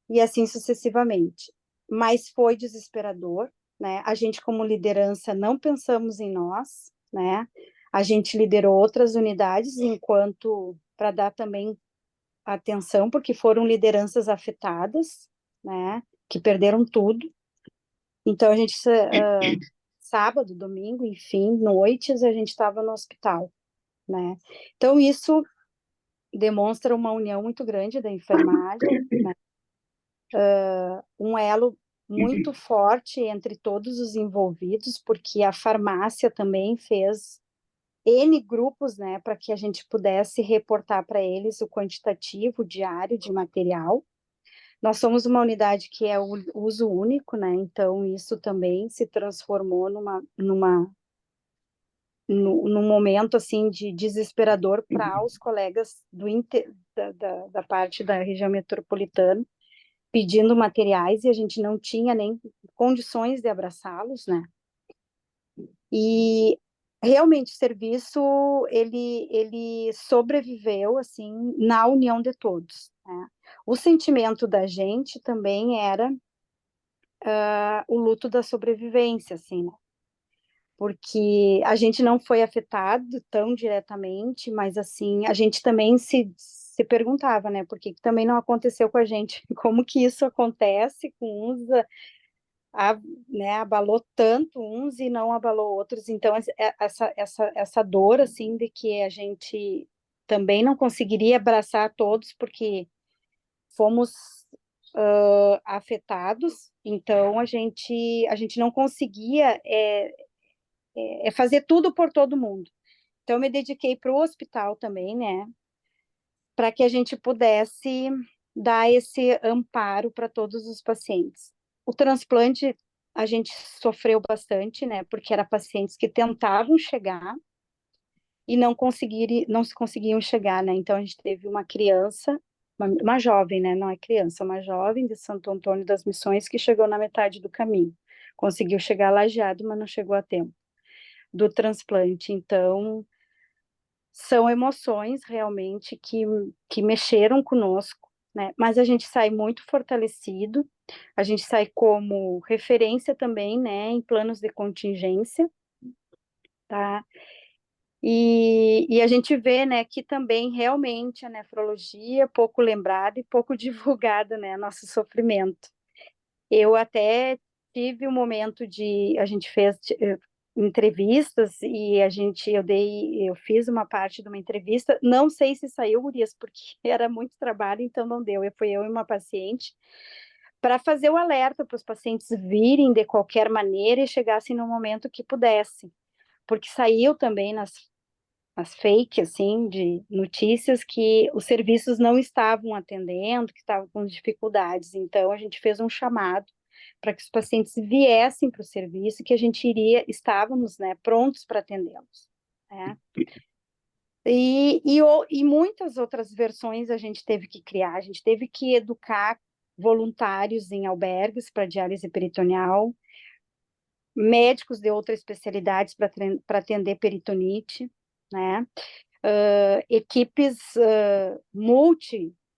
e assim sucessivamente. Mas foi desesperador, né? A gente, como liderança, não pensamos em nós, né? A gente liderou outras unidades enquanto para dar também atenção, porque foram lideranças afetadas, né? Que perderam tudo. Então a gente sábado, domingo, enfim, noites a gente estava no hospital, né? Então isso demonstra uma união muito grande da enfermagem, né? Um elo muito forte entre todos os envolvidos, porque a farmácia também fez N grupos, né, para que a gente pudesse reportar para eles o quantitativo diário de material. Nós somos uma unidade que é o uso único, né, então isso também se transformou num momento, assim, de desesperador para os colegas da parte da região metropolitana, pedindo materiais e a gente não tinha nem condições de abraçá-los, né? E realmente o serviço ele sobreviveu assim na união de todos, né? O sentimento da gente também era o luto da sobrevivência, assim, né? Porque a gente não foi afetado tão diretamente, mas assim a gente também se perguntava, né? Por que também não aconteceu com a gente? Como que isso acontece com uns, né, abalou tanto uns e não abalou outros. Então, essa dor, assim, de que a gente também não conseguiria abraçar todos, porque fomos afetados, então a gente não conseguia fazer tudo por todo mundo. Então, eu me dediquei para o hospital também, né, para que a gente pudesse dar esse amparo para todos os pacientes. O transplante a gente sofreu bastante, né, porque eram pacientes que tentavam chegar e não se conseguiam chegar, né, então a gente teve uma criança, uma jovem, né, não é criança, uma jovem de Santo Antônio das Missões que chegou na metade do caminho, conseguiu chegar lajeado, mas não chegou a tempo do transplante, então são emoções realmente que mexeram conosco, né? Mas a gente sai muito fortalecido, a gente sai como referência também, né, em planos de contingência, tá? E a gente vê, né, que também realmente a nefrologia é pouco lembrada e pouco divulgada, né, nosso sofrimento. Eu até tive um momento a gente fez entrevistas e eu fiz uma parte de uma entrevista, não sei se saiu, gurias, porque era muito trabalho, então não deu, fui eu e uma paciente, para fazer o alerta para os pacientes virem de qualquer maneira e chegassem no momento que pudessem, porque saiu também nas fake, assim, de notícias que os serviços não estavam atendendo, que estavam com dificuldades, então a gente fez um chamado para que os pacientes viessem para o serviço, que a gente estávamos, né, prontos para atendê-los, né? E muitas outras versões a gente teve que criar, a gente teve que educar voluntários em albergues para diálise peritoneal, médicos de outras especialidades para atender peritonite, né? Equipes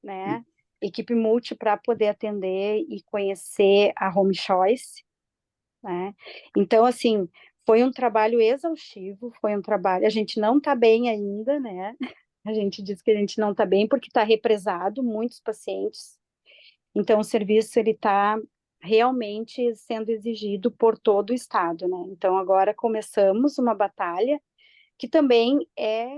né? Equipe multi para poder atender e conhecer a home choice, né? Então, assim, Foi um trabalho exaustivo, foi um trabalho. A gente não está bem ainda, né? A gente diz que a gente não está bem porque está represado muitos pacientes. Então, o serviço ele está realmente sendo exigido por todo o estado, né? Então, agora começamos uma batalha que também é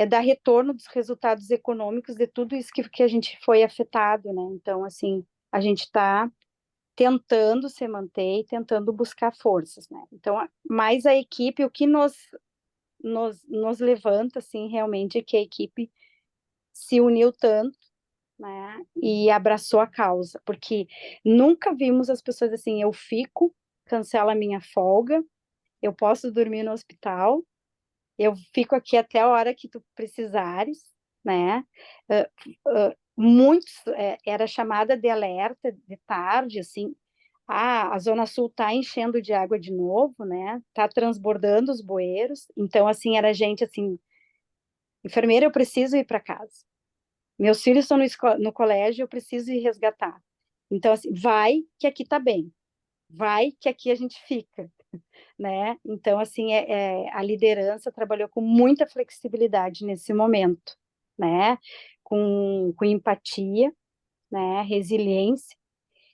dar retorno dos resultados econômicos de tudo isso que a gente foi afetado, né? Então, assim, a gente está tentando se manter e tentando buscar forças, né? Então, mais a equipe, o que nos levanta, assim, realmente, é que a equipe se uniu tanto, né? E abraçou a causa, porque nunca vimos as pessoas assim, eu fico, cancela a minha folga, eu posso dormir no hospital, eu fico aqui até a hora que tu precisares, né? Muitos, era chamada de alerta de tarde, assim, a Zona Sul está enchendo de água de novo, né? Está transbordando os bueiros. Então, assim, era gente assim, enfermeira, eu preciso ir para casa. Meus filhos estão no colégio, eu preciso ir resgatar. Então, assim, vai que aqui está bem. Vai que aqui a gente fica, né? Então, assim, a liderança trabalhou com muita flexibilidade nesse momento, né? Com empatia, né? Resiliência.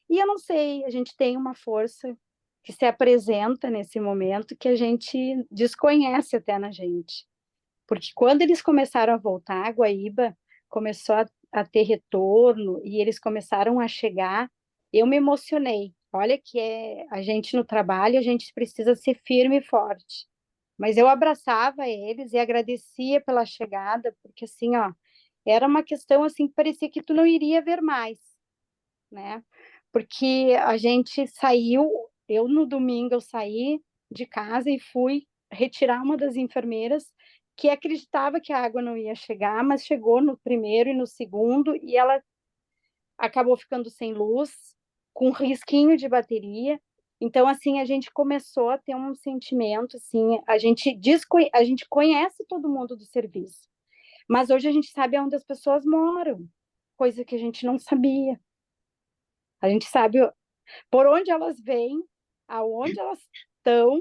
E eu não sei, a gente tem uma força que se apresenta nesse momento que a gente desconhece até na gente. Porque quando eles começaram a voltar, a Guaíba começou a ter retorno e eles começaram a chegar, eu me emocionei. Olha que a gente no trabalho, a gente precisa ser firme e forte. Mas eu abraçava eles e agradecia pela chegada, porque assim, ó, era uma questão assim, que parecia que tu não iria ver mais, né? Porque a gente saiu, eu no domingo eu saí de casa e fui retirar uma das enfermeiras que acreditava que a água não ia chegar, mas chegou no primeiro e no segundo e ela acabou ficando sem luz, com um risquinho de bateria. Então, assim, a gente começou a ter um sentimento, assim, a gente conhece todo mundo do serviço, mas hoje a gente sabe onde as pessoas moram, coisa que a gente não sabia. A gente sabe por onde elas vêm, aonde elas estão.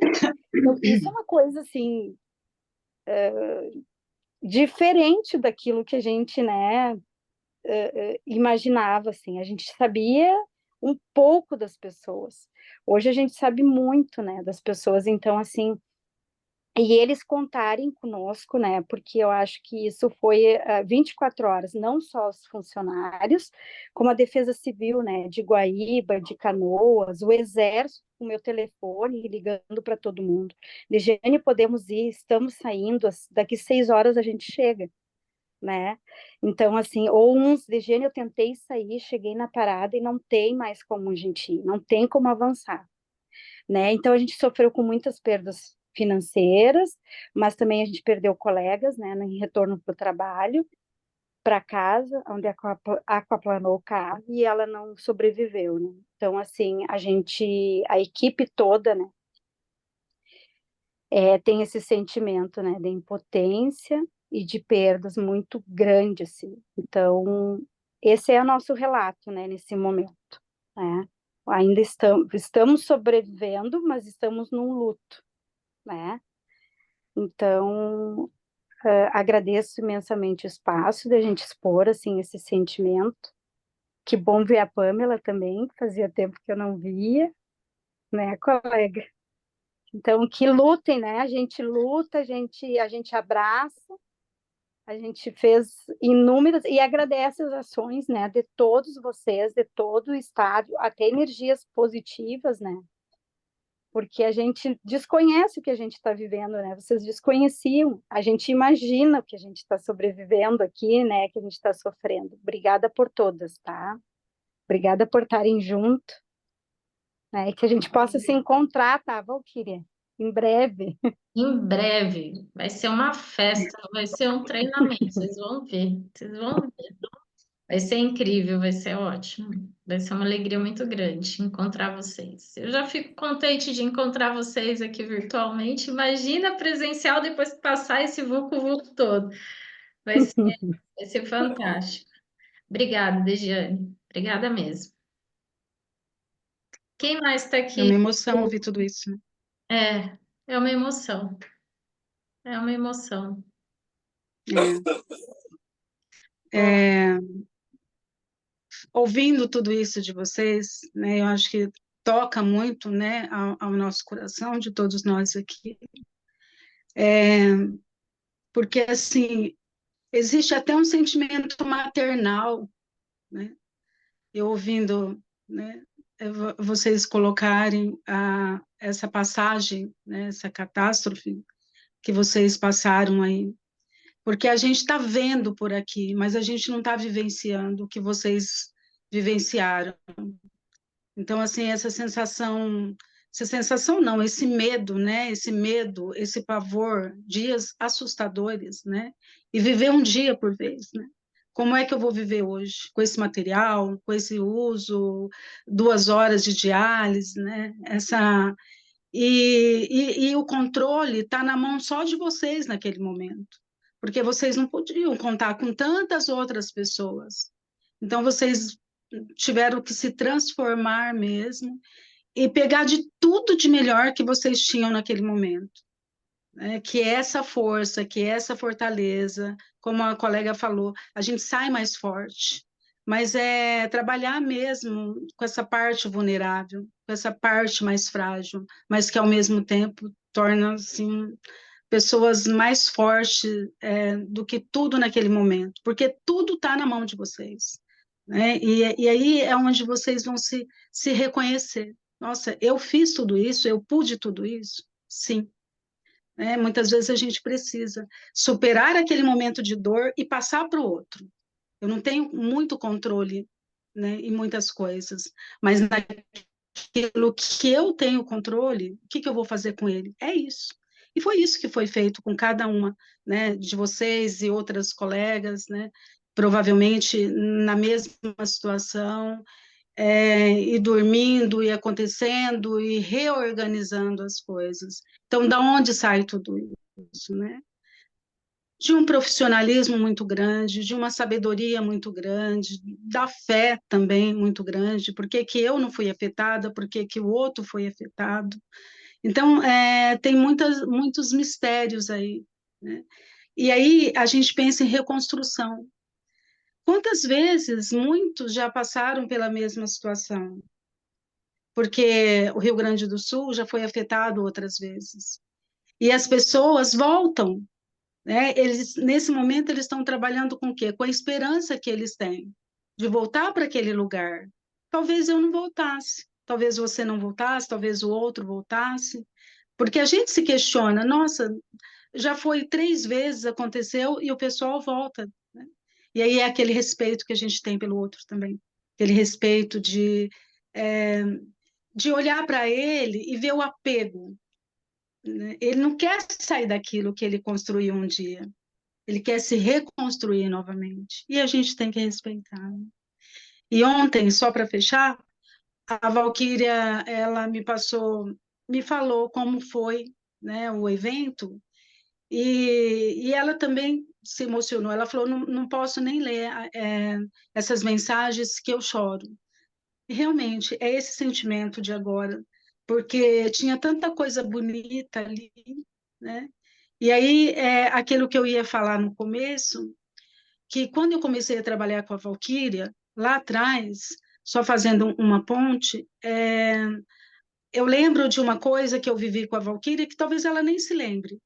Então, isso é uma coisa assim diferente daquilo que a gente, né, imaginava assim. A gente sabia um pouco das pessoas. Hoje a gente sabe muito, né, das pessoas. Então, assim, e eles contarem conosco, né? Porque eu acho que isso foi 24 horas, não só os funcionários, como a Defesa Civil, né? De Guaíba, de Canoas, o Exército, com o meu telefone, ligando para todo mundo. Ligiane, podemos ir, estamos saindo, daqui 6 horas a gente chega, né? Então, assim, ou uns, Ligiane, eu tentei sair, cheguei na parada e não tem mais como a gente ir, não tem como avançar, né? Então a gente sofreu com muitas perdas financeiras, mas também a gente perdeu colegas, né, em retorno para o trabalho, para casa, onde aquaplanou o carro e ela não sobreviveu, né? Então assim, a equipe toda, né, tem esse sentimento, né, de impotência e de perdas muito grande, assim. Então esse é o nosso relato, né, nesse momento, né? Ainda estamos sobrevivendo, mas estamos num luto, né? Então, agradeço imensamente o espaço da gente expor, assim, esse sentimento. Que bom ver a Pamela também, que fazia tempo que eu não via, né, colega? Então, que lutem, né? A gente luta, a gente abraça, a gente fez inúmeras, e agradece as ações, né, de todos vocês, de todo o estado, até energias positivas, né? Porque a gente desconhece o que a gente está vivendo, né? Vocês desconheciam, a gente imagina o que a gente está sobrevivendo aqui, né? Que a gente está sofrendo. Obrigada por todas, tá? Obrigada por estarem junto, né? E que a gente possa se encontrar, tá, Valquíria? Em breve. Em breve, vai ser uma festa, vai ser um treinamento, vocês vão ver, vocês vão ver. Vai ser incrível, vai ser ótimo. Vai ser uma alegria muito grande encontrar vocês. Eu já fico contente de encontrar vocês aqui virtualmente. Imagina presencial depois que passar esse vulco-vulco todo. Vai ser, vai ser fantástico. Obrigada, Dejiane. Obrigada mesmo. Quem mais está É uma aqui? emoção ouvir tudo isso, né? É uma emoção. É uma emoção. É, ouvindo tudo isso de vocês, né, eu acho que toca muito, né, ao nosso coração, de todos nós aqui, porque, assim, existe até um sentimento maternal, né, eu ouvindo, né, vocês colocarem essa passagem, né, essa catástrofe que vocês passaram aí, porque a gente está vendo por aqui, mas a gente não está vivenciando o que vocês vivenciaram. Então, assim, essa sensação não, esse medo, né? Esse medo, esse pavor, dias assustadores, né? E viver um dia por vez, né? Como é que eu vou viver hoje com esse material, com esse uso, 2 horas de diálise, né? E o controle está na mão só de vocês naquele momento, porque vocês não podiam contar com tantas outras pessoas. Então, vocês tiveram que se transformar mesmo e pegar de tudo de melhor que vocês tinham naquele momento, né? Que é essa força, que é essa fortaleza, como a colega falou, a gente sai mais forte, mas é trabalhar mesmo com essa parte vulnerável, com essa parte mais frágil, mas que ao mesmo tempo torna assim pessoas mais fortes do que tudo naquele momento, porque tudo está na mão de vocês, né? E aí é onde vocês vão se reconhecer. Nossa, eu fiz tudo isso, eu pude tudo isso? Sim. Né? Muitas vezes a gente precisa superar aquele momento de dor e passar para o outro. Eu não tenho muito controle, né, em muitas coisas, mas naquilo que eu tenho controle, o que eu vou fazer com ele? É isso. E foi isso que foi feito com cada uma, né, de vocês e outras colegas, né, provavelmente na mesma situação, e dormindo, e acontecendo, e reorganizando as coisas. Então, da onde sai tudo isso, né? De um profissionalismo muito grande, de uma sabedoria muito grande, da fé também muito grande, por que que eu não fui afetada, por que que o outro foi afetado. Então, tem muitos mistérios aí, né? E aí a gente pensa em reconstrução. Quantas vezes muitos já passaram pela mesma situação? Porque o Rio Grande do Sul já foi afetado outras vezes. E as pessoas voltam, né? Eles, nesse momento, eles estão trabalhando com o quê? Com a esperança que eles têm de voltar para aquele lugar. Talvez eu não voltasse, talvez você não voltasse, talvez o outro voltasse, porque a gente se questiona, nossa, já foi 3 vezes, aconteceu, e o pessoal volta, né? E aí é aquele respeito que a gente tem pelo outro também, aquele respeito é, de olhar para ele e ver o apego, né? Ele não quer sair daquilo que ele construiu um dia, ele quer se reconstruir novamente, e a gente tem que respeitar, né? E ontem, só para fechar, a Valquíria, ela me falou como foi, né, o evento, e ela também se emocionou. Ela falou: não posso nem ler essas mensagens que eu choro. E realmente é esse sentimento de agora, porque tinha tanta coisa bonita ali, né? E aí é aquilo que eu ia falar no começo, que quando eu comecei a trabalhar com a Valquíria, lá atrás, só fazendo uma ponte, eu lembro de uma coisa que eu vivi com a Valquíria, que talvez ela nem se lembre,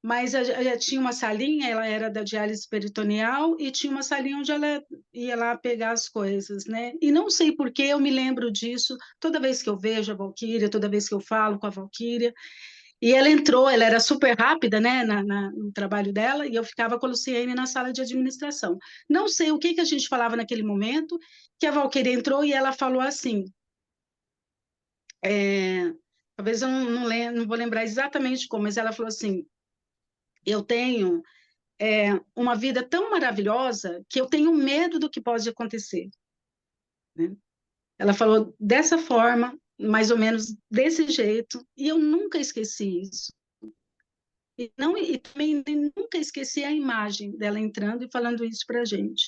mas já tinha uma salinha, ela era da diálise peritoneal, e tinha uma salinha onde ela ia lá pegar as coisas, né? E não sei por que eu me lembro disso toda vez que eu vejo a Valquíria, toda vez que eu falo com a Valquíria. E ela entrou, ela era super rápida, né, no trabalho dela, e eu ficava com a Luciene na sala de administração. Não sei o que a gente falava naquele momento, que a Valquíria entrou e ela falou assim, talvez eu não vou lembrar exatamente como, mas ela falou assim: eu tenho uma vida tão maravilhosa que eu tenho medo do que pode acontecer, né? Ela falou dessa forma, mais ou menos desse jeito, e eu nunca esqueci isso. E também nunca esqueci a imagem dela entrando e falando isso para a gente.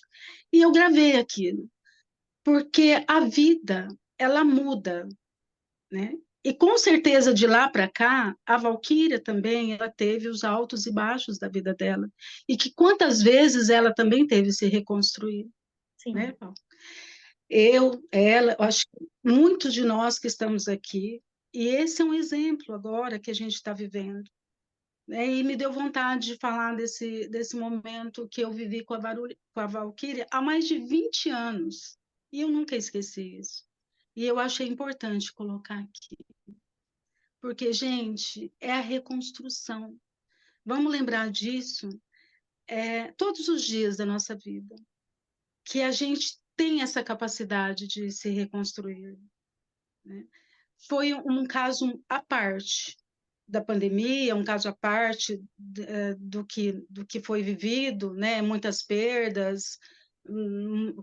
E eu gravei aquilo, porque a vida, ela muda, né? E com certeza de lá para cá, a Valquíria também, ela teve os altos e baixos da vida dela. E que quantas vezes ela também teve que se reconstruir, Sim. né, Paulo? Eu acho que muitos de nós que estamos aqui, e esse é um exemplo agora que a gente está vivendo, né? E me deu vontade de falar desse momento que eu vivi com a Valquíria há mais de 20 anos, e eu nunca esqueci isso. E eu achei importante colocar aqui, porque, gente, é a reconstrução. Vamos lembrar disso todos os dias da nossa vida, que a gente tem essa capacidade de se reconstruir, né? Foi um caso à parte da pandemia, um caso à parte do que foi vivido, né? Muitas perdas,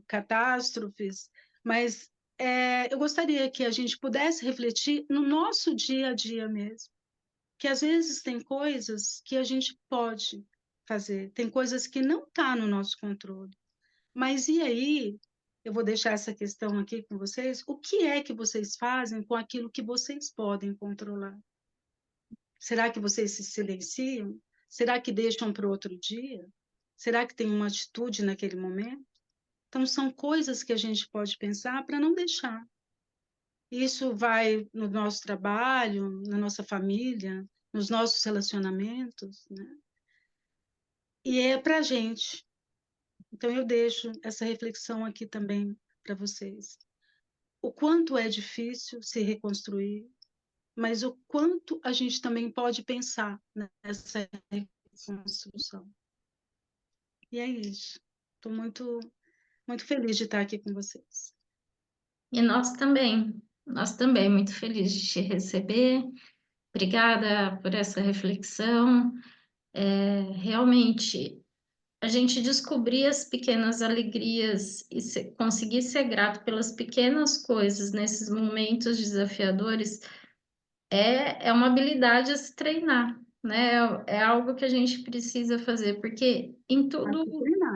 catástrofes, mas eu gostaria que a gente pudesse refletir no nosso dia a dia mesmo, que às vezes tem coisas que a gente pode fazer, tem coisas que não estão no nosso controle. Mas e aí? Eu vou deixar essa questão aqui com vocês. O que é que vocês fazem com aquilo que vocês podem controlar? Será que vocês se silenciam? Será que deixam para o outro dia? Será que tem uma atitude naquele momento? Então, são coisas que a gente pode pensar para não deixar. Isso vai no nosso trabalho, na nossa família, nos nossos relacionamentos, né? E é para a gente. Então, eu deixo essa reflexão aqui também para vocês. O quanto é difícil se reconstruir, mas o quanto a gente também pode pensar nessa reconstrução. E é isso. Estou muito, muito feliz de estar aqui com vocês. E nós também, muito felizes de te receber. Obrigada por essa reflexão. Realmente, a gente descobrir as pequenas alegrias e conseguir ser grato pelas pequenas coisas nesses momentos desafiadores é uma habilidade a se treinar, né? É algo que a gente precisa fazer, porque em tudo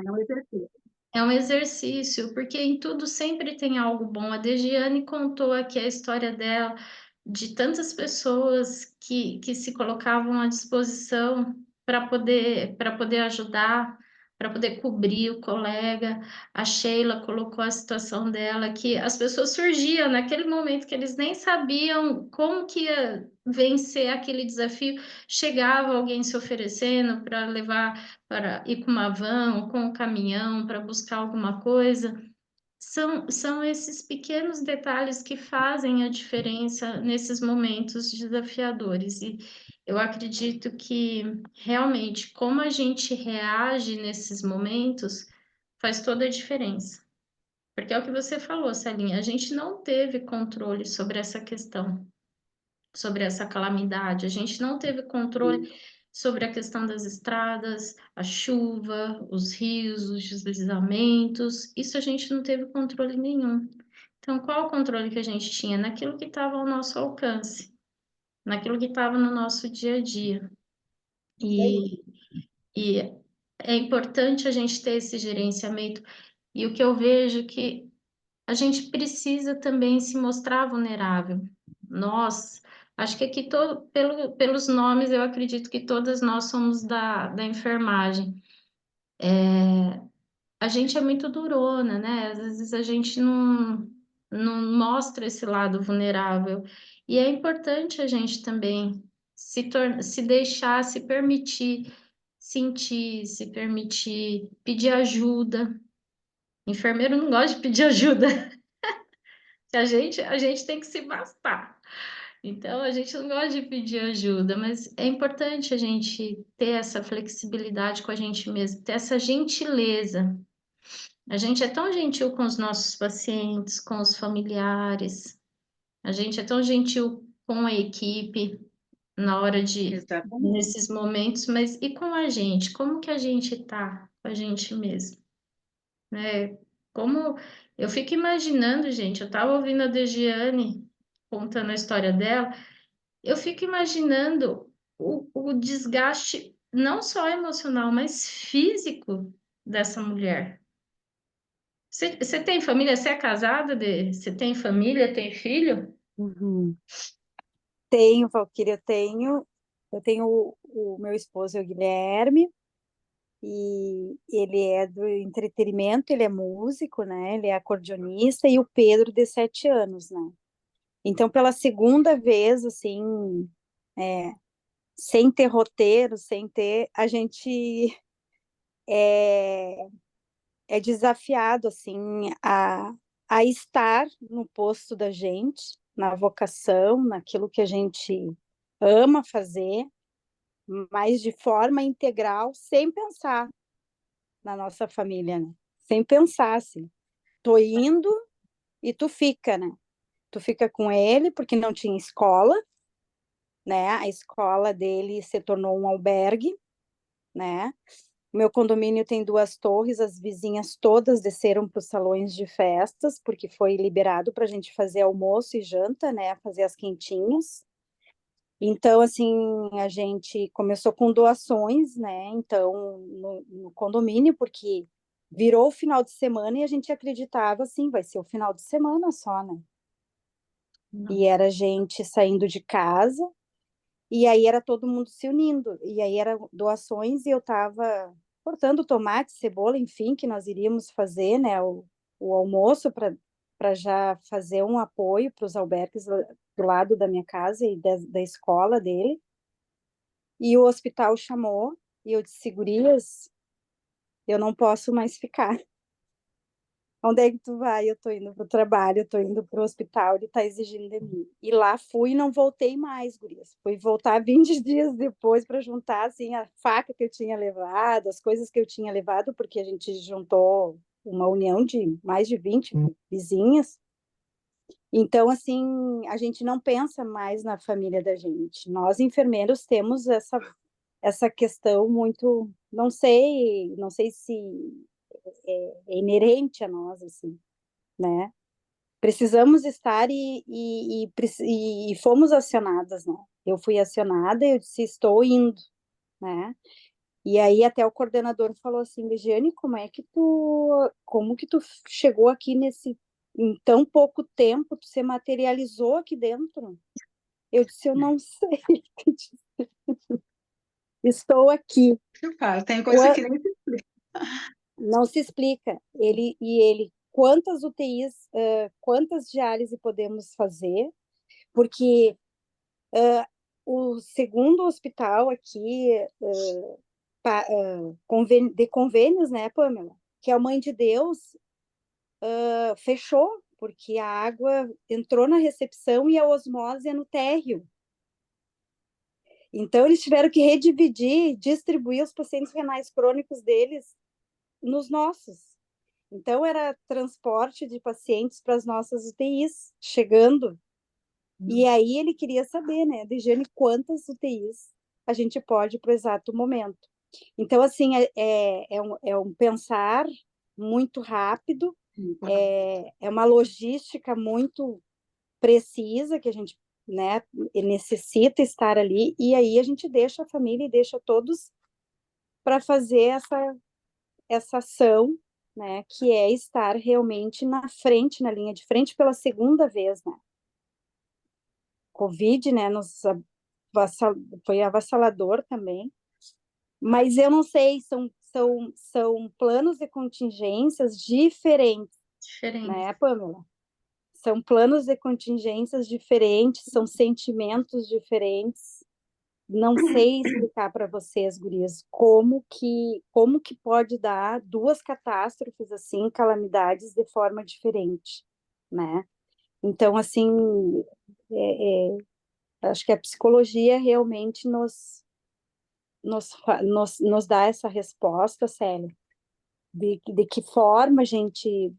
É um exercício. é um exercício, porque em tudo sempre tem algo bom. A Degiane contou aqui a história dela, de tantas pessoas que se colocavam à disposição para poder ajudar, para poder cobrir o colega. A Sheila colocou a situação dela, que as pessoas surgiam naquele momento que eles nem sabiam como que ia vencer aquele desafio. Chegava alguém se oferecendo para levar, para ir com uma van ou com um caminhão para buscar alguma coisa. São esses pequenos detalhes que fazem a diferença nesses momentos desafiadores. E eu acredito que realmente como a gente reage nesses momentos faz toda a diferença. Porque é o que você falou, Celinha, a gente não teve controle sobre essa questão, sobre essa calamidade, a gente não teve controle sobre a questão das estradas, a chuva, os rios, os deslizamentos, isso a gente não teve controle nenhum. Então, qual o controle que a gente tinha? Naquilo que estava ao nosso alcance, naquilo que estava no nosso dia a dia. E é importante a gente ter esse gerenciamento. E o que eu vejo é que a gente precisa também se mostrar vulnerável. Nós, acho que aqui, pelos nomes, eu acredito que todas nós somos da enfermagem. A gente é muito durona, né? Às vezes a gente não mostra esse lado vulnerável. E é importante a gente também se deixar, se permitir sentir, se permitir pedir ajuda. Enfermeiro não gosta de pedir ajuda. A gente tem que se bastar. Então, a gente não gosta de pedir ajuda, mas é importante a gente ter essa flexibilidade com a gente mesmo, ter essa gentileza. A gente é tão gentil com os nossos pacientes, com os familiares, a gente é tão gentil com a equipe na hora Exatamente. nesses momentos, mas e com a gente? Como que a gente tá com a gente mesmo? Né? Como eu fico imaginando, gente, eu estava ouvindo a Degiane contando a história dela, eu fico imaginando o desgaste não só emocional, mas físico dessa mulher. Você tem família? Você é casada? Você tem família? Tem filho? Uhum. Tenho, Valquíria, eu tenho o meu esposo, é o Guilherme, e ele é do entretenimento, ele é músico, né? Ele é acordeonista, e o Pedro, de 7 anos, né? Então, pela segunda vez, assim, sem ter roteiro, sem ter, a gente é, é desafiado, assim, a estar no posto da gente, na vocação, naquilo que a gente ama fazer, mas de forma integral, sem pensar na nossa família, né? Sem pensar, assim. Tô indo e tu fica, né? Tu fica com ele, porque não tinha escola, né? A escola dele se tornou um albergue, né? Meu condomínio tem 2 torres, as vizinhas todas desceram para os salões de festas, porque foi liberado para a gente fazer almoço e janta, né? Fazer as quentinhas. Então, assim, a gente começou com doações, né? Então, no condomínio, porque virou o final de semana e a gente acreditava, assim, vai ser o final de semana só, né? E era gente saindo de casa, e aí era todo mundo se unindo, e aí eram doações, e eu estava cortando tomate, cebola, enfim, que nós iríamos fazer, né, o almoço para já fazer um apoio para os albergues do lado da minha casa e da escola dele, e o hospital chamou, e eu disse, gurias, eu não posso mais ficar. Onde é que tu vai? Eu tô indo pro trabalho, eu tô indo pro hospital, ele tá exigindo de mim. E lá fui e não voltei mais, gurias. Fui voltar 20 dias depois para juntar, assim, a faca que eu tinha levado, as coisas que eu tinha levado, porque a gente juntou uma união de mais de 20 vizinhas. Então, assim, a gente não pensa mais na família da gente. Nós, enfermeiros, temos essa questão muito, não sei se é inerente a nós, assim, né? Precisamos estar e fomos acionadas, né? Eu fui acionada e eu disse, estou indo, né? E aí até o coordenador falou assim, Ligiane, como que tu chegou aqui em tão pouco tempo, tu se materializou aqui dentro? Eu disse, eu não sei, estou aqui. Tem coisa que nem... Não se explica. Ele, quantas UTIs, quantas diálise podemos fazer? Porque o segundo hospital aqui de convênios, né, Pamela? Que é a Mãe de Deus, fechou, porque a água entrou na recepção e a osmose é no térreo. Então, eles tiveram que redividir, distribuir os pacientes renais crônicos deles nos nossos. Então, era transporte de pacientes para as nossas UTIs, chegando. E aí ele queria saber, né, Dejane, quantas UTIs a gente pode para o exato momento. Então, assim, é um pensar muito rápido, é uma logística muito precisa que a gente, né, necessita estar ali, e aí a gente deixa a família e deixa todos para fazer essa ação, né, que é estar realmente na frente, na linha de frente pela segunda vez, né. Covid, né, foi avassalador também, mas eu não sei, são planos de contingências diferentes, né, Pamela? São planos de contingências diferentes, são sentimentos diferentes. Não sei explicar para vocês, gurias, como que pode dar 2 catástrofes assim, calamidades de forma diferente, né? Então, assim, acho que a psicologia realmente nos dá essa resposta, Célia, de que forma a gente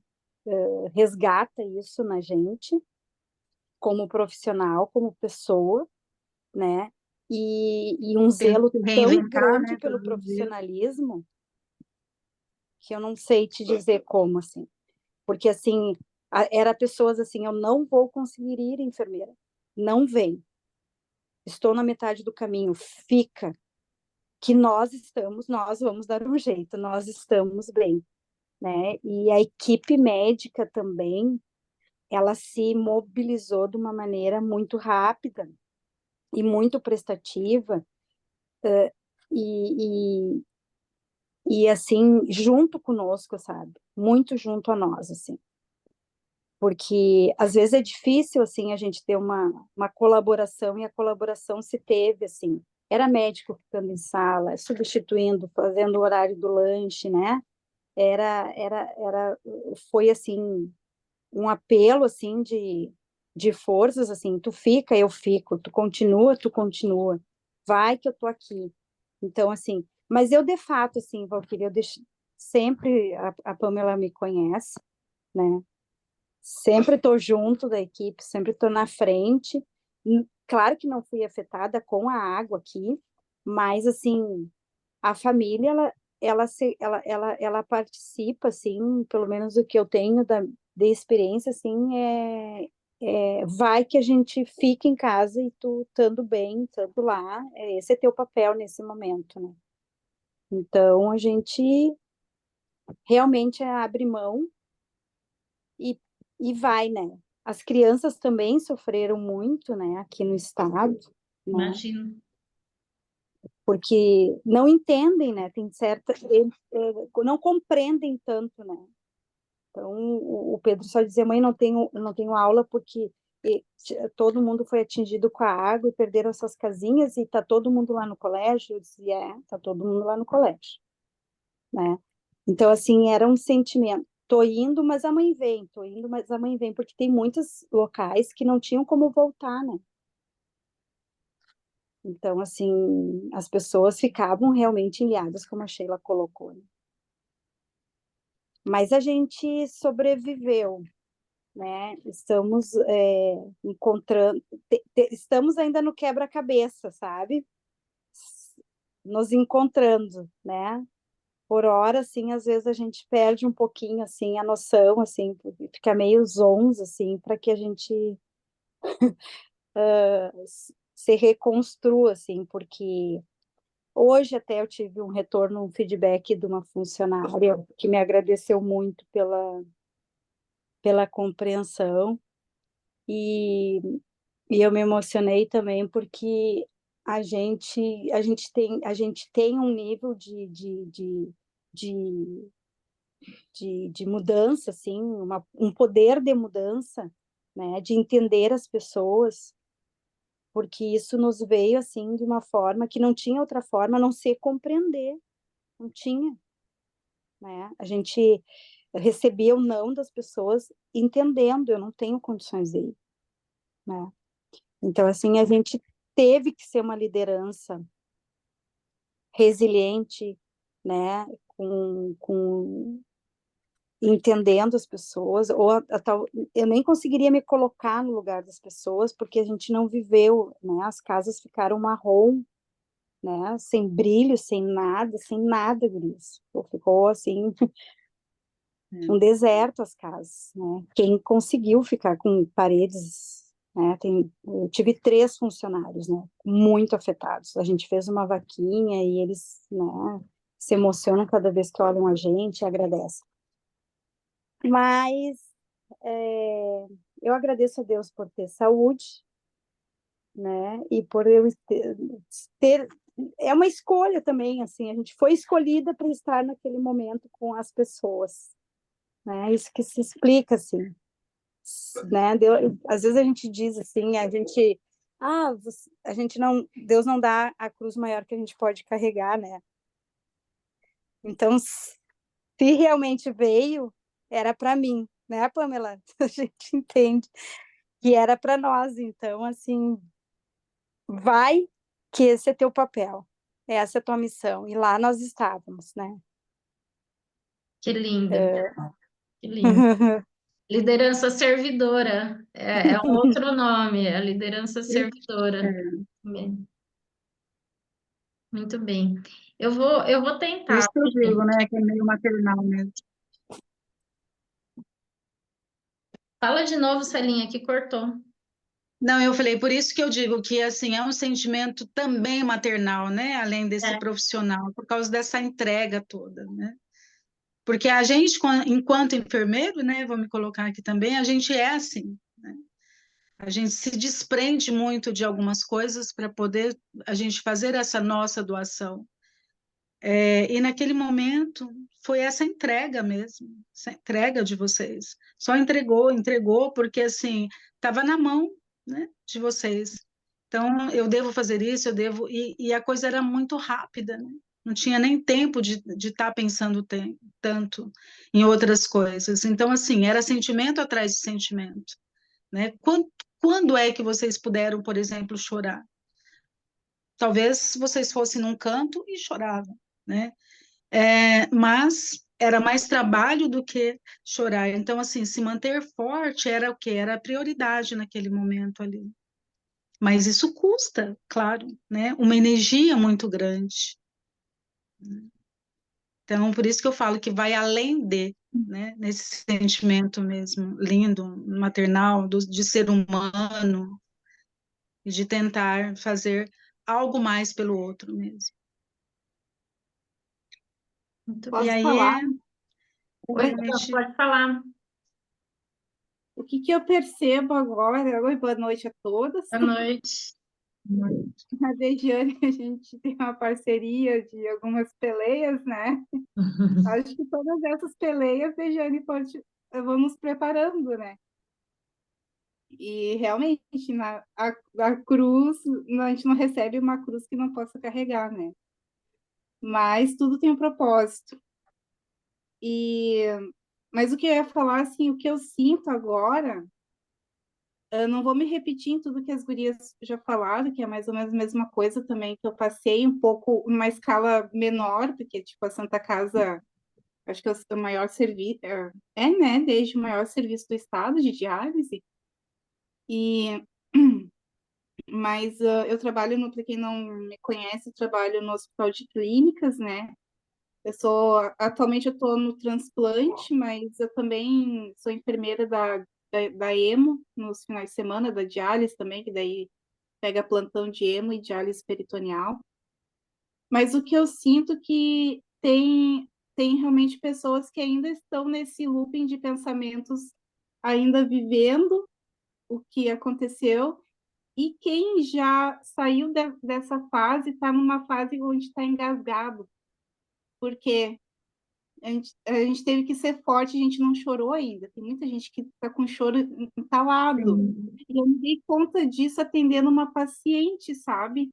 resgata isso na gente, como profissional, como pessoa, né? E um Tem zelo que tão reinventar, grande né, pelo todos os dias. profissionalismo que eu não sei te dizer como, assim. Porque, assim, era pessoas assim, eu não vou conseguir ir, enfermeira. Não vem. Estou na metade do caminho. Fica. Que nós vamos dar um jeito, nós estamos bem, né? E a equipe médica também, ela se mobilizou de uma maneira muito rápida, e muito prestativa, e, e assim, junto conosco, sabe? Muito junto a nós, assim. Porque às vezes é difícil, assim, a gente ter uma colaboração, e a colaboração se teve, assim. Era médico ficando em sala, substituindo, fazendo o horário do lanche, né? Foi, assim, um apelo, assim, de forças, assim, tu fica, eu fico, tu continua, vai que eu tô aqui. Então, assim, mas eu, de fato, assim, Valquíria, sempre, a Pamela me conhece, né? Sempre estou junto da equipe, sempre estou na frente. Claro que não fui afetada com a água aqui, mas, assim, a família, ela participa, assim, pelo menos o que eu tenho de experiência, assim, vai que a gente fica em casa e tu estando bem, estando lá, esse é teu papel nesse momento, né? Então, a gente realmente abre mão e, e vai, né? As crianças também sofreram muito, né, aqui no estado, né? Imagino. Porque não entendem, né? Tem certa, não compreendem tanto, né? Então, o Pedro só dizia, mãe, não tenho aula porque todo mundo foi atingido com a água e perderam suas casinhas e tá todo mundo lá no colégio. Eu dizia, tá todo mundo lá no colégio, né? Então, assim, era um sentimento. Tô indo, mas a mãe vem. Tô indo, mas a mãe vem. Porque tem muitos locais que não tinham como voltar, né? Então, assim, as pessoas ficavam realmente ilhadas, como a Sheila colocou, né? Mas a gente sobreviveu, né? Estamos encontrando, estamos ainda no quebra-cabeça, sabe? Nos encontrando, né? Por hora, assim, às vezes a gente perde um pouquinho, assim, a noção, assim, fica meio zonzo, assim, para que a gente se reconstrua, assim, porque hoje até eu tive um retorno, um feedback de uma funcionária que me agradeceu muito pela compreensão, e, e eu me emocionei também porque a gente tem um nível de, de mudança, assim, um poder de mudança, né, de entender as pessoas, porque isso nos veio, assim, de uma forma que não tinha outra forma a não ser compreender, não tinha, né, a gente recebia o não das pessoas entendendo, eu não tenho condições de ir, né, então, assim, a gente teve que ser uma liderança resiliente, né, com entendendo as pessoas, ou eu nem conseguiria me colocar no lugar das pessoas, porque a gente não viveu, né? As casas ficaram marrom, né? Sem brilho, sem nada, Gris. Ficou assim, um deserto as casas, né? Quem conseguiu ficar com paredes, né? Eu tive 3 funcionários, né? Muito afetados. A gente fez uma vaquinha e eles, né? Se emocionam cada vez que olham a gente e agradecem. Mas eu agradeço a Deus por ter saúde, né? E por eu ter é uma escolha também, assim, a gente foi escolhida para estar naquele momento com as pessoas, né? Isso que se explica, assim, né? Às vezes a gente diz assim, a gente não, Deus não dá a cruz maior que a gente pode carregar, né? Então, se realmente veio, era para mim, né, Pamela? A gente entende que era para nós, então, assim, vai que esse é teu papel, essa é a tua missão, e lá nós estávamos, né? Que linda, que lindo. Liderança servidora, é um outro nome, a liderança servidora. Bem, muito bem. Eu vou tentar. Isso que eu digo, né? Que é meio maternal mesmo. Fala de novo, Celinha, que cortou. Não, eu falei, por isso que eu digo que assim é um sentimento também maternal, né? Além desse É. profissional, por causa dessa entrega toda, né? Porque a gente, enquanto enfermeiro, né? Vou me colocar aqui também, a gente é assim, né? A gente se desprende muito de algumas coisas para poder a gente fazer essa nossa doação. E naquele momento foi essa entrega mesmo, essa entrega de vocês. Só entregou, porque assim, estava na mão, né, de vocês. Então, eu devo fazer isso, eu devo. E a coisa era muito rápida, né? Não tinha nem tempo de estar pensando tanto em outras coisas. Então, assim, era sentimento atrás de sentimento, né? Quando é que vocês puderam, por exemplo, chorar? Talvez vocês fossem num canto e choravam, né? Mas era mais trabalho do que chorar. Então, assim, se manter forte era o quê? Era a prioridade naquele momento ali. Mas isso custa, claro, né? Uma energia muito grande. Então, por isso que eu falo que vai além né? Nesse sentimento mesmo lindo, maternal, de ser humano, e de tentar fazer algo mais pelo outro mesmo. Muito E bem. Posso aí falar? Oi, realmente, pode falar. O que eu percebo agora? Oi, boa noite a todos. Boa noite. A Dejiane, a gente tem uma parceria de algumas peleias, né? Acho que todas essas peleias, Dejiane, vamos preparando, né? E realmente, a cruz, a gente não recebe uma cruz que não possa carregar, né? Mas tudo tem um propósito. Mas o que eu ia falar, assim, o que eu sinto agora, eu não vou me repetir em tudo que as gurias já falaram, que é mais ou menos a mesma coisa também, que eu passei um pouco, numa escala menor, porque, tipo, a Santa Casa, acho que é o maior serviço, né, desde o maior serviço do estado de diálise, e mas eu trabalho para quem não me conhece, eu trabalho no Hospital de Clínicas, né? Atualmente eu estou no transplante, mas eu também sou enfermeira da hemo nos finais de semana, da diálise também, que daí pega plantão de hemo e diálise peritoneal. Mas o que eu sinto que tem realmente pessoas que ainda estão nesse looping de pensamentos, ainda vivendo o que aconteceu, e quem já saiu dessa fase está numa fase onde está engasgado, porque a gente teve que ser forte, a gente não chorou ainda. Tem muita gente que está com choro entalado. E eu me dei conta disso atendendo uma paciente, sabe?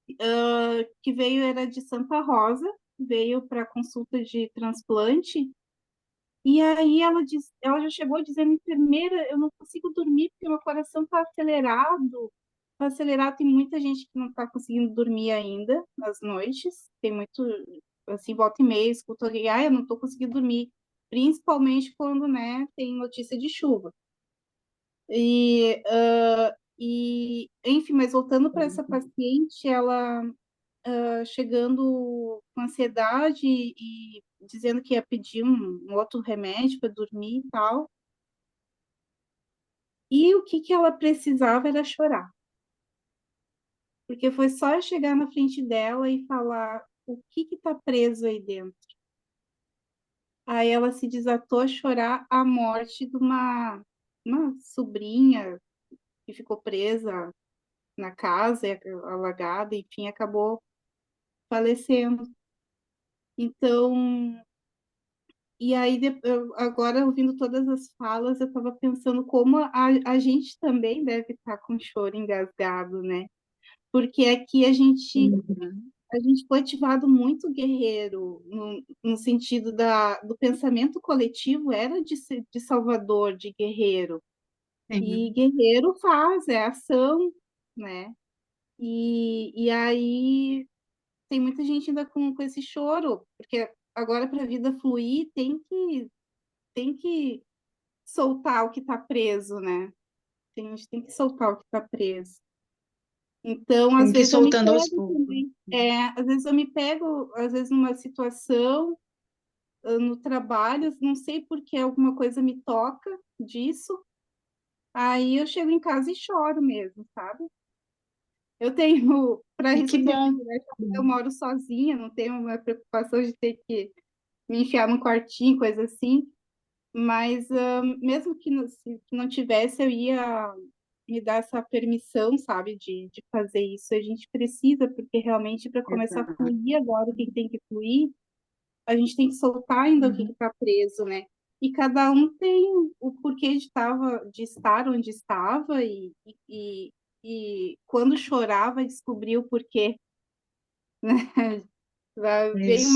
Que era de Santa Rosa, veio para consulta de transplante. E aí ela já chegou dizendo, enfermeira, eu não consigo dormir porque meu coração está acelerado. Está acelerado, tem muita gente que não está conseguindo dormir ainda nas noites. Tem muito, assim, volta e meia, escuta alguém, eu não estou conseguindo dormir. Principalmente quando, né, tem notícia de chuva. Enfim, mas voltando para essa paciente, ela chegando com ansiedade e dizendo que ia pedir um outro remédio para dormir e tal. E o que ela precisava era chorar. Porque foi só eu chegar na frente dela e falar o que está preso aí dentro. Aí ela se desatou a chorar a morte de uma sobrinha que ficou presa na casa, alagada, enfim, acabou falecendo. Então, e aí, agora, ouvindo todas as falas, eu estava pensando como a gente também deve estar com choro engasgado, né? Porque aqui a gente foi ativado muito guerreiro, no sentido do pensamento coletivo, era de salvador, de guerreiro. E sim. guerreiro é ação, né? E aí tem muita gente ainda com esse choro, porque agora para a vida fluir tem que soltar o que está preso, né? A gente tem que soltar o que está preso. Então, às Tem que ir vezes eu me soltando aos pego poucos. também. Às vezes eu me pego, às vezes numa situação, no trabalho, não sei por que alguma coisa me toca disso. Aí eu chego em casa e choro mesmo, sabe? Eu tenho, para E isso que eu tenho bom. privilégio, eu moro sozinha, não tenho uma preocupação de ter que me enfiar num quartinho, coisa assim. Mas mesmo que que não tivesse, eu ia me dar essa permissão, sabe, de fazer isso. A gente precisa, porque realmente para começar a Exato. fluir agora o que tem que fluir, a gente tem que soltar ainda o que está preso, né? E cada um tem o porquê de estar onde estava e quando chorava descobrir o porquê. Veio Isso.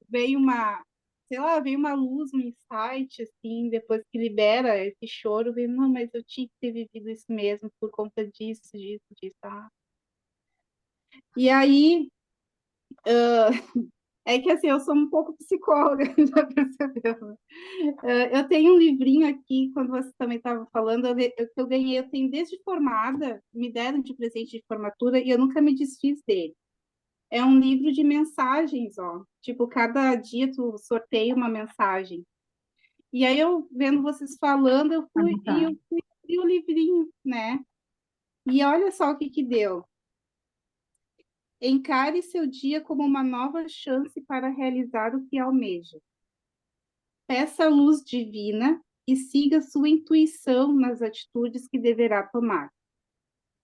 veio uma, sei lá, veio uma luz, um insight, assim, depois que libera esse choro, veio, não, mas eu tinha que ter vivido isso mesmo, por conta disso, disso, disso, ah. E aí, é que assim, eu sou um pouco psicóloga, já percebeu? Eu tenho um livrinho aqui, quando você também estava falando, que eu ganhei, eu tenho desde formada, me deram de presente de formatura, e eu nunca me desfiz dele. É um livro de mensagens, ó. Tipo, cada dia tu sorteia uma mensagem. E aí eu vendo vocês falando, Tá. eu fui abrir o livrinho, né? E olha só o que que deu. Encare seu dia como uma nova chance para realizar o que almeja. Peça a luz divina e siga sua intuição nas atitudes que deverá tomar.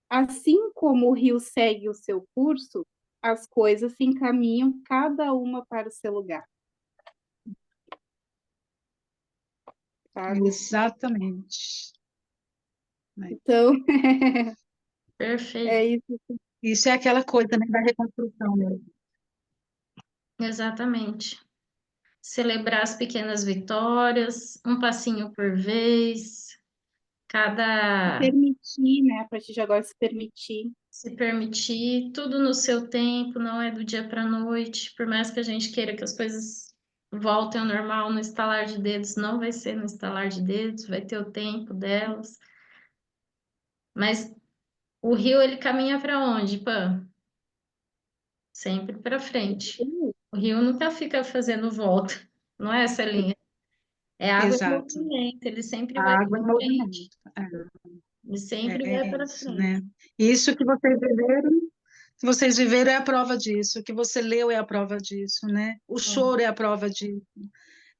Assim como o rio segue o seu curso, as coisas se encaminham cada uma para o seu lugar. Sabe? Exatamente. Então, Perfeito, é isso. Isso é aquela coisa, né, da reconstrução mesmo. exatamente. Celebrar as pequenas vitórias, um passinho por vez, cada Permitir, né? A partir de agora, se permitir. se permitir, tudo no seu tempo, não é do dia para a noite, por mais que a gente queira que as coisas voltem ao normal no estalar de dedos, não vai ser no estalar de dedos, vai ter o tempo delas. Mas o rio ele caminha para onde, Pam? Sempre para frente. O rio nunca fica fazendo volta, não é essa linha? É água em Exato. movimento, ele sempre vai A para água em frente, movimento. ele sempre vai É para isso, frente. né? Isso que vocês viveram é a prova disso, o que você leu é a prova disso, né? O choro é a prova disso.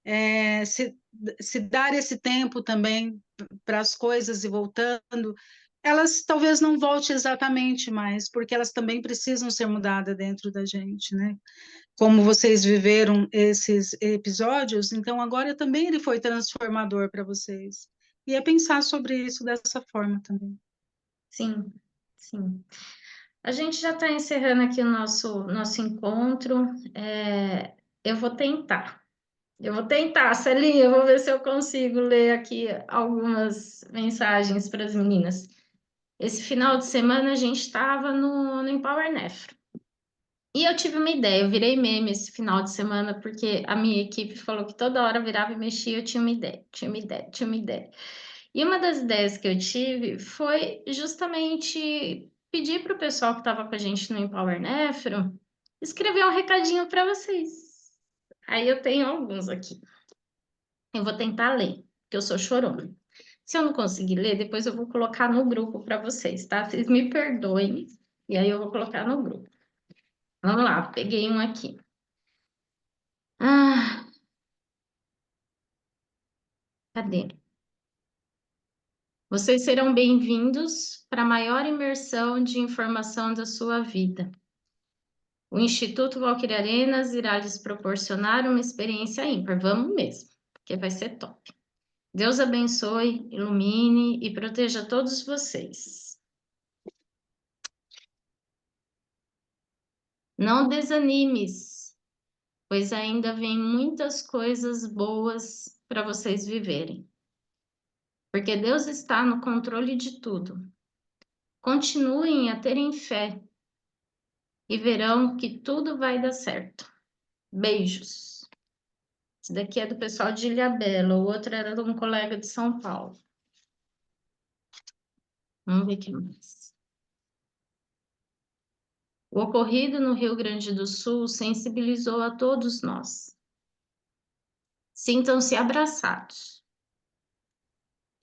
É, se dar esse tempo também para as coisas e voltando, elas talvez não voltem exatamente mais, porque elas também precisam ser mudadas dentro da gente, né? Como vocês viveram esses episódios, então agora também ele foi transformador para vocês. E é pensar sobre isso dessa forma também. Sim, sim. A gente já está encerrando aqui o nosso encontro. Eu vou tentar. Celinha, eu vou ver se eu consigo ler aqui algumas mensagens para as meninas. Esse final de semana a gente estava no Empower Nefro. E eu tive uma ideia, eu virei meme esse final de semana, porque a minha equipe falou que toda hora virava e mexia, eu tinha uma ideia, tinha uma ideia, tinha uma ideia. E uma das ideias que eu tive foi justamente pedir para o pessoal que estava com a gente no Empower Nefro escrever um recadinho para vocês. Aí eu tenho alguns aqui. Eu vou tentar ler, porque eu sou chorona. Se eu não conseguir ler, depois eu vou colocar no grupo para vocês, tá? Vocês me perdoem, e aí eu vou colocar no grupo. Vamos lá, peguei um aqui. Ah, cadê? Vocês serão bem-vindos para a maior imersão de informação da sua vida. O Instituto Valquíria Arenas irá lhes proporcionar uma experiência ímpar. Vamos mesmo, porque vai ser top. Deus abençoe, ilumine e proteja todos vocês. Não desanimes, pois ainda vem muitas coisas boas para vocês viverem. Porque Deus está no controle de tudo. Continuem a terem fé e verão que tudo vai dar certo. Beijos. Esse daqui é do pessoal de Ilhabela, o outro era de um colega de São Paulo. Vamos ver o que mais. O ocorrido no Rio Grande do Sul sensibilizou a todos nós. Sintam-se abraçados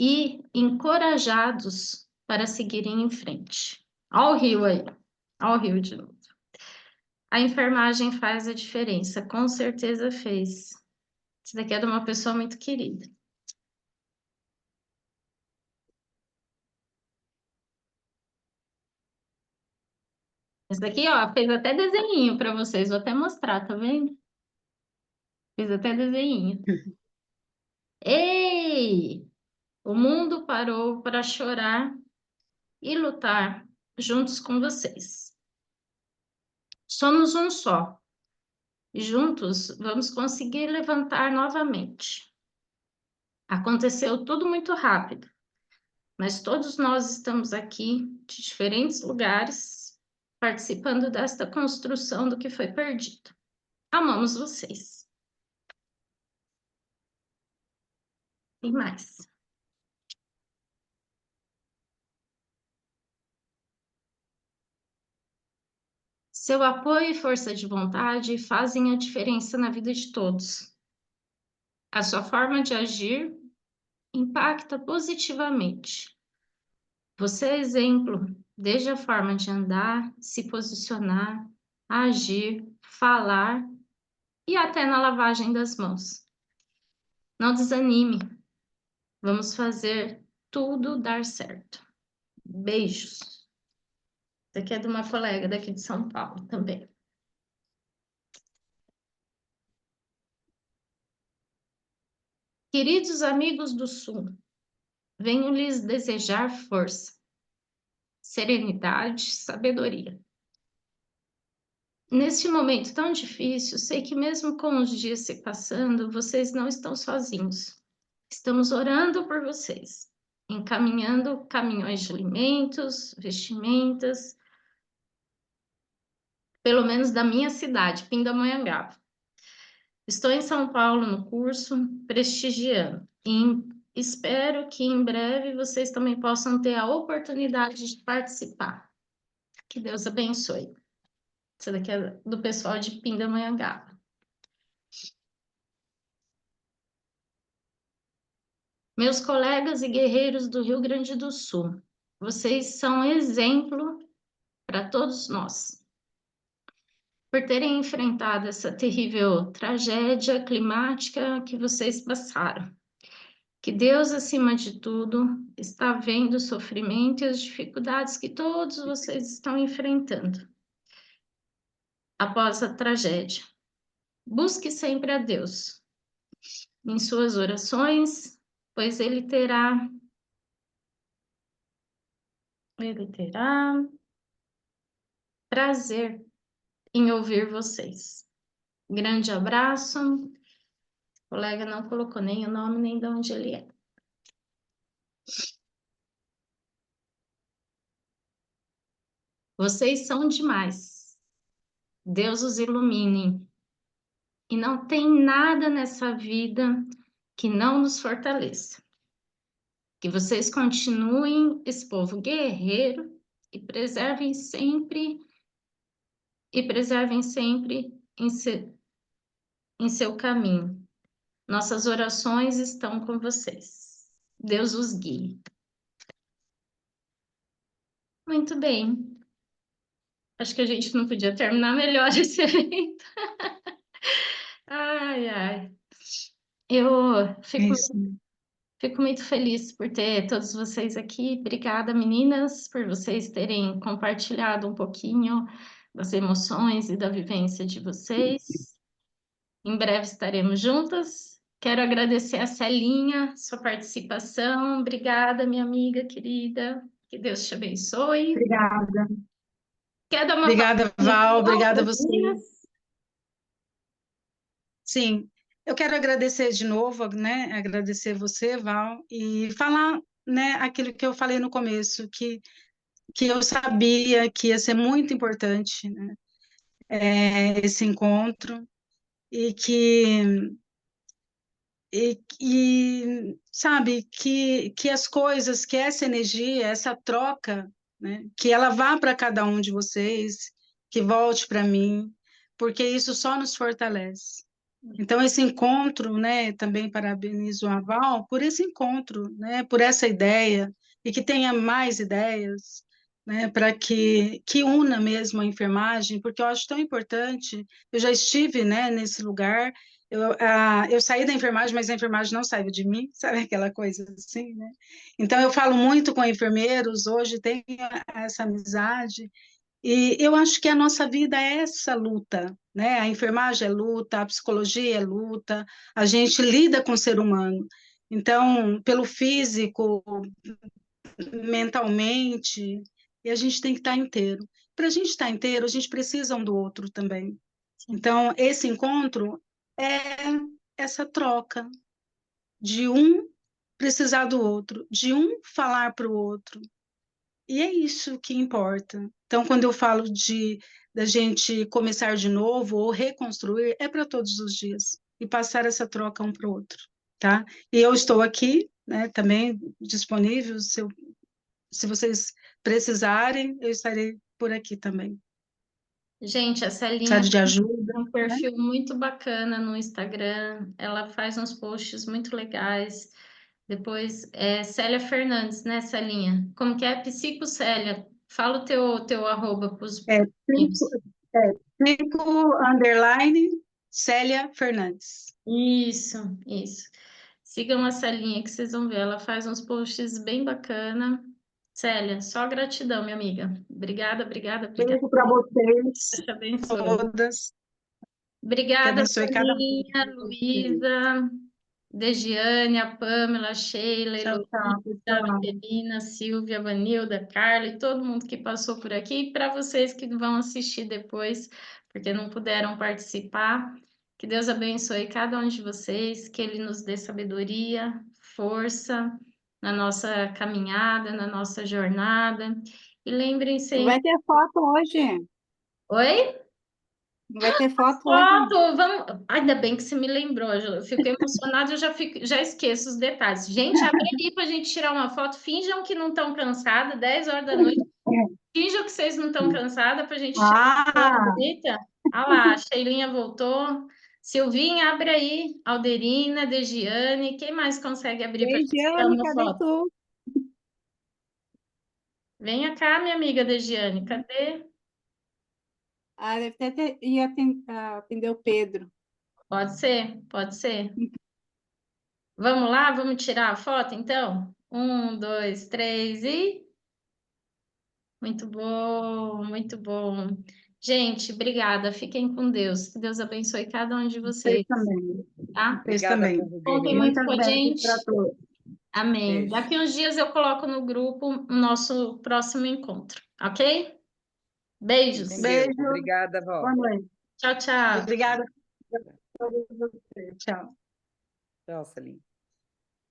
e encorajados para seguirem em frente. Olha o Rio aí. Olha o Rio de novo. A enfermagem faz a diferença, com certeza fez. Isso daqui é de uma pessoa muito querida. Esse daqui, ó, fez até desenhinho para vocês. Vou até mostrar, tá vendo? Fiz até desenhinho. Ei! O mundo parou para chorar e lutar juntos com vocês. Somos um só. E juntos vamos conseguir levantar novamente. Aconteceu tudo muito rápido, mas todos nós estamos aqui de diferentes lugares, participando desta construção do que foi perdido. Amamos vocês. E mais. Seu apoio e força de vontade fazem a diferença na vida de todos. A sua forma de agir impacta positivamente. Você é exemplo, desde a forma de andar, se posicionar, agir, falar e até na lavagem das mãos. Não desanime. Vamos fazer tudo dar certo. Beijos. Isso aqui é de uma colega daqui de São Paulo também. Queridos amigos do Sul, venho lhes desejar força, serenidade, sabedoria. Neste momento tão difícil, sei que mesmo com os dias se passando, vocês não estão sozinhos. Estamos orando por vocês, encaminhando caminhões de alimentos, vestimentas, pelo menos da minha cidade, Pindamonhangaba. Estou em São Paulo no curso, prestigiando, e espero que em breve vocês também possam ter a oportunidade de participar. Que Deus abençoe. Isso daqui é do pessoal de Pindamonhangaba. Meus colegas e guerreiros do Rio Grande do Sul, vocês são exemplo para todos nós. Por terem enfrentado essa terrível tragédia climática que vocês passaram. Que Deus, acima de tudo, está vendo o sofrimento e as dificuldades que todos vocês estão enfrentando após a tragédia. Busque sempre a Deus em suas orações, pois Ele terá prazer em ouvir vocês. Grande abraço. O colega não colocou nem o nome, nem de onde ele é. Vocês são demais. Deus os ilumine. E não tem nada nessa vida que não nos fortaleça. Que vocês continuem esse povo guerreiro e preservem sempre em seu caminho. Nossas orações estão com vocês. Deus os guie. Muito bem. Acho que a gente não podia terminar melhor esse evento. Ai, ai. Eu fico muito feliz por ter todos vocês aqui. Obrigada, meninas, por vocês terem compartilhado um pouquinho das emoções e da vivência de vocês. Em breve estaremos juntas. Quero agradecer a Celinha, sua participação. Obrigada, minha amiga querida. Que Deus te abençoe. Obrigada. Quer dar uma Obrigada, Val. Obrigada a para as você. meninas? Sim, eu quero agradecer de novo, né? Agradecer você, Val, e falar, né, aquilo que eu falei no começo, que eu sabia que ia ser muito importante, né? Esse encontro, e sabe, que as coisas, que essa energia, essa troca, né, que ela vá para cada um de vocês, que volte para mim, porque isso só nos fortalece. Então, esse encontro, né, também parabenizo a Val por esse encontro, né, por essa ideia, e que tenha mais ideias, né, para que una mesmo a enfermagem, porque eu acho tão importante. Eu já estive, né, nesse lugar, eu saí da enfermagem, mas a enfermagem não saiu de mim, sabe aquela coisa assim, né? Então, eu falo muito com enfermeiros, hoje tenho essa amizade, E eu acho que a nossa vida é essa luta, né? A enfermagem é luta, a psicologia é luta, a gente lida com o ser humano. Então, pelo físico, mentalmente, e a gente tem que estar inteiro. Para a gente estar inteiro, a gente precisa um do outro também. Então, esse encontro é essa troca de um precisar do outro, de um falar para o outro. E é isso que importa. Então, quando eu falo de da gente começar de novo ou reconstruir, é para todos os dias e passar essa troca um para o outro, tá? E eu estou aqui, né, também disponível, se vocês precisarem, eu estarei por aqui também. Gente, a Celinha Precisar de ajuda, tem um né? perfil muito bacana no Instagram, ela faz uns posts muito legais. Depois, Célia Fernandes, né, Celinha? Como que é? Psico Célia. Fala o teu arroba para os É, meninos. _, Célia Fernandes. Isso. Sigam a Celinha que vocês vão ver, ela faz uns posts bem bacana. Célia, só gratidão, minha amiga. Obrigada. Beijo para vocês, Deus te abençoe. todas. Que Obrigada, abençoe cada um. Celinha, Luísa, Degiane, a Pamela, Sheila, Tchau, tchau, Heloísa, pessoal. Melina, Silvia, Vanilda, Carla e todo mundo que passou por aqui. E para vocês que vão assistir depois, porque não puderam participar, que Deus abençoe cada um de vocês, que Ele nos dê sabedoria, força na nossa caminhada, na nossa jornada. E lembrem Não sempre. vai ter foto hoje. Oi? Não vai ter foto hoje. Foto, vamos. Ainda bem que você me lembrou, eu fico emocionada, já esqueço os detalhes. Gente, abre ali para a gente tirar uma foto. Finjam que não estão cansadas, 10 horas da noite. Finjam que vocês não estão cansadas para a gente tirar uma foto Ah, bonita. Olha lá, a Sheilinha voltou. Silvinha, abre aí. Alderina, Degiane, quem mais consegue abrir para a gente tirar Regiane, uma cadê foto? tu? Venha cá, minha amiga Degiane, cadê? Ah, deve até ir atender o Pedro. Pode ser. Vamos lá, vamos tirar a foto, então? 1, 2, 3 e... Muito bom, muito bom. Gente, obrigada. Fiquem com Deus. Que Deus abençoe cada um de vocês vocês, também. tá? Vocês Obrigada, também. povo Contem guerreiro. muito com Muitas a bênçãos gente. para todos. Amém. Beijo. Daqui uns dias eu coloco no grupo o nosso próximo encontro, ok? Beijos. Entendeu? Beijo, Obrigada, vó. boa noite. Tchau, tchau. Obrigada a todos vocês. Tchau. Tchau, Celinha.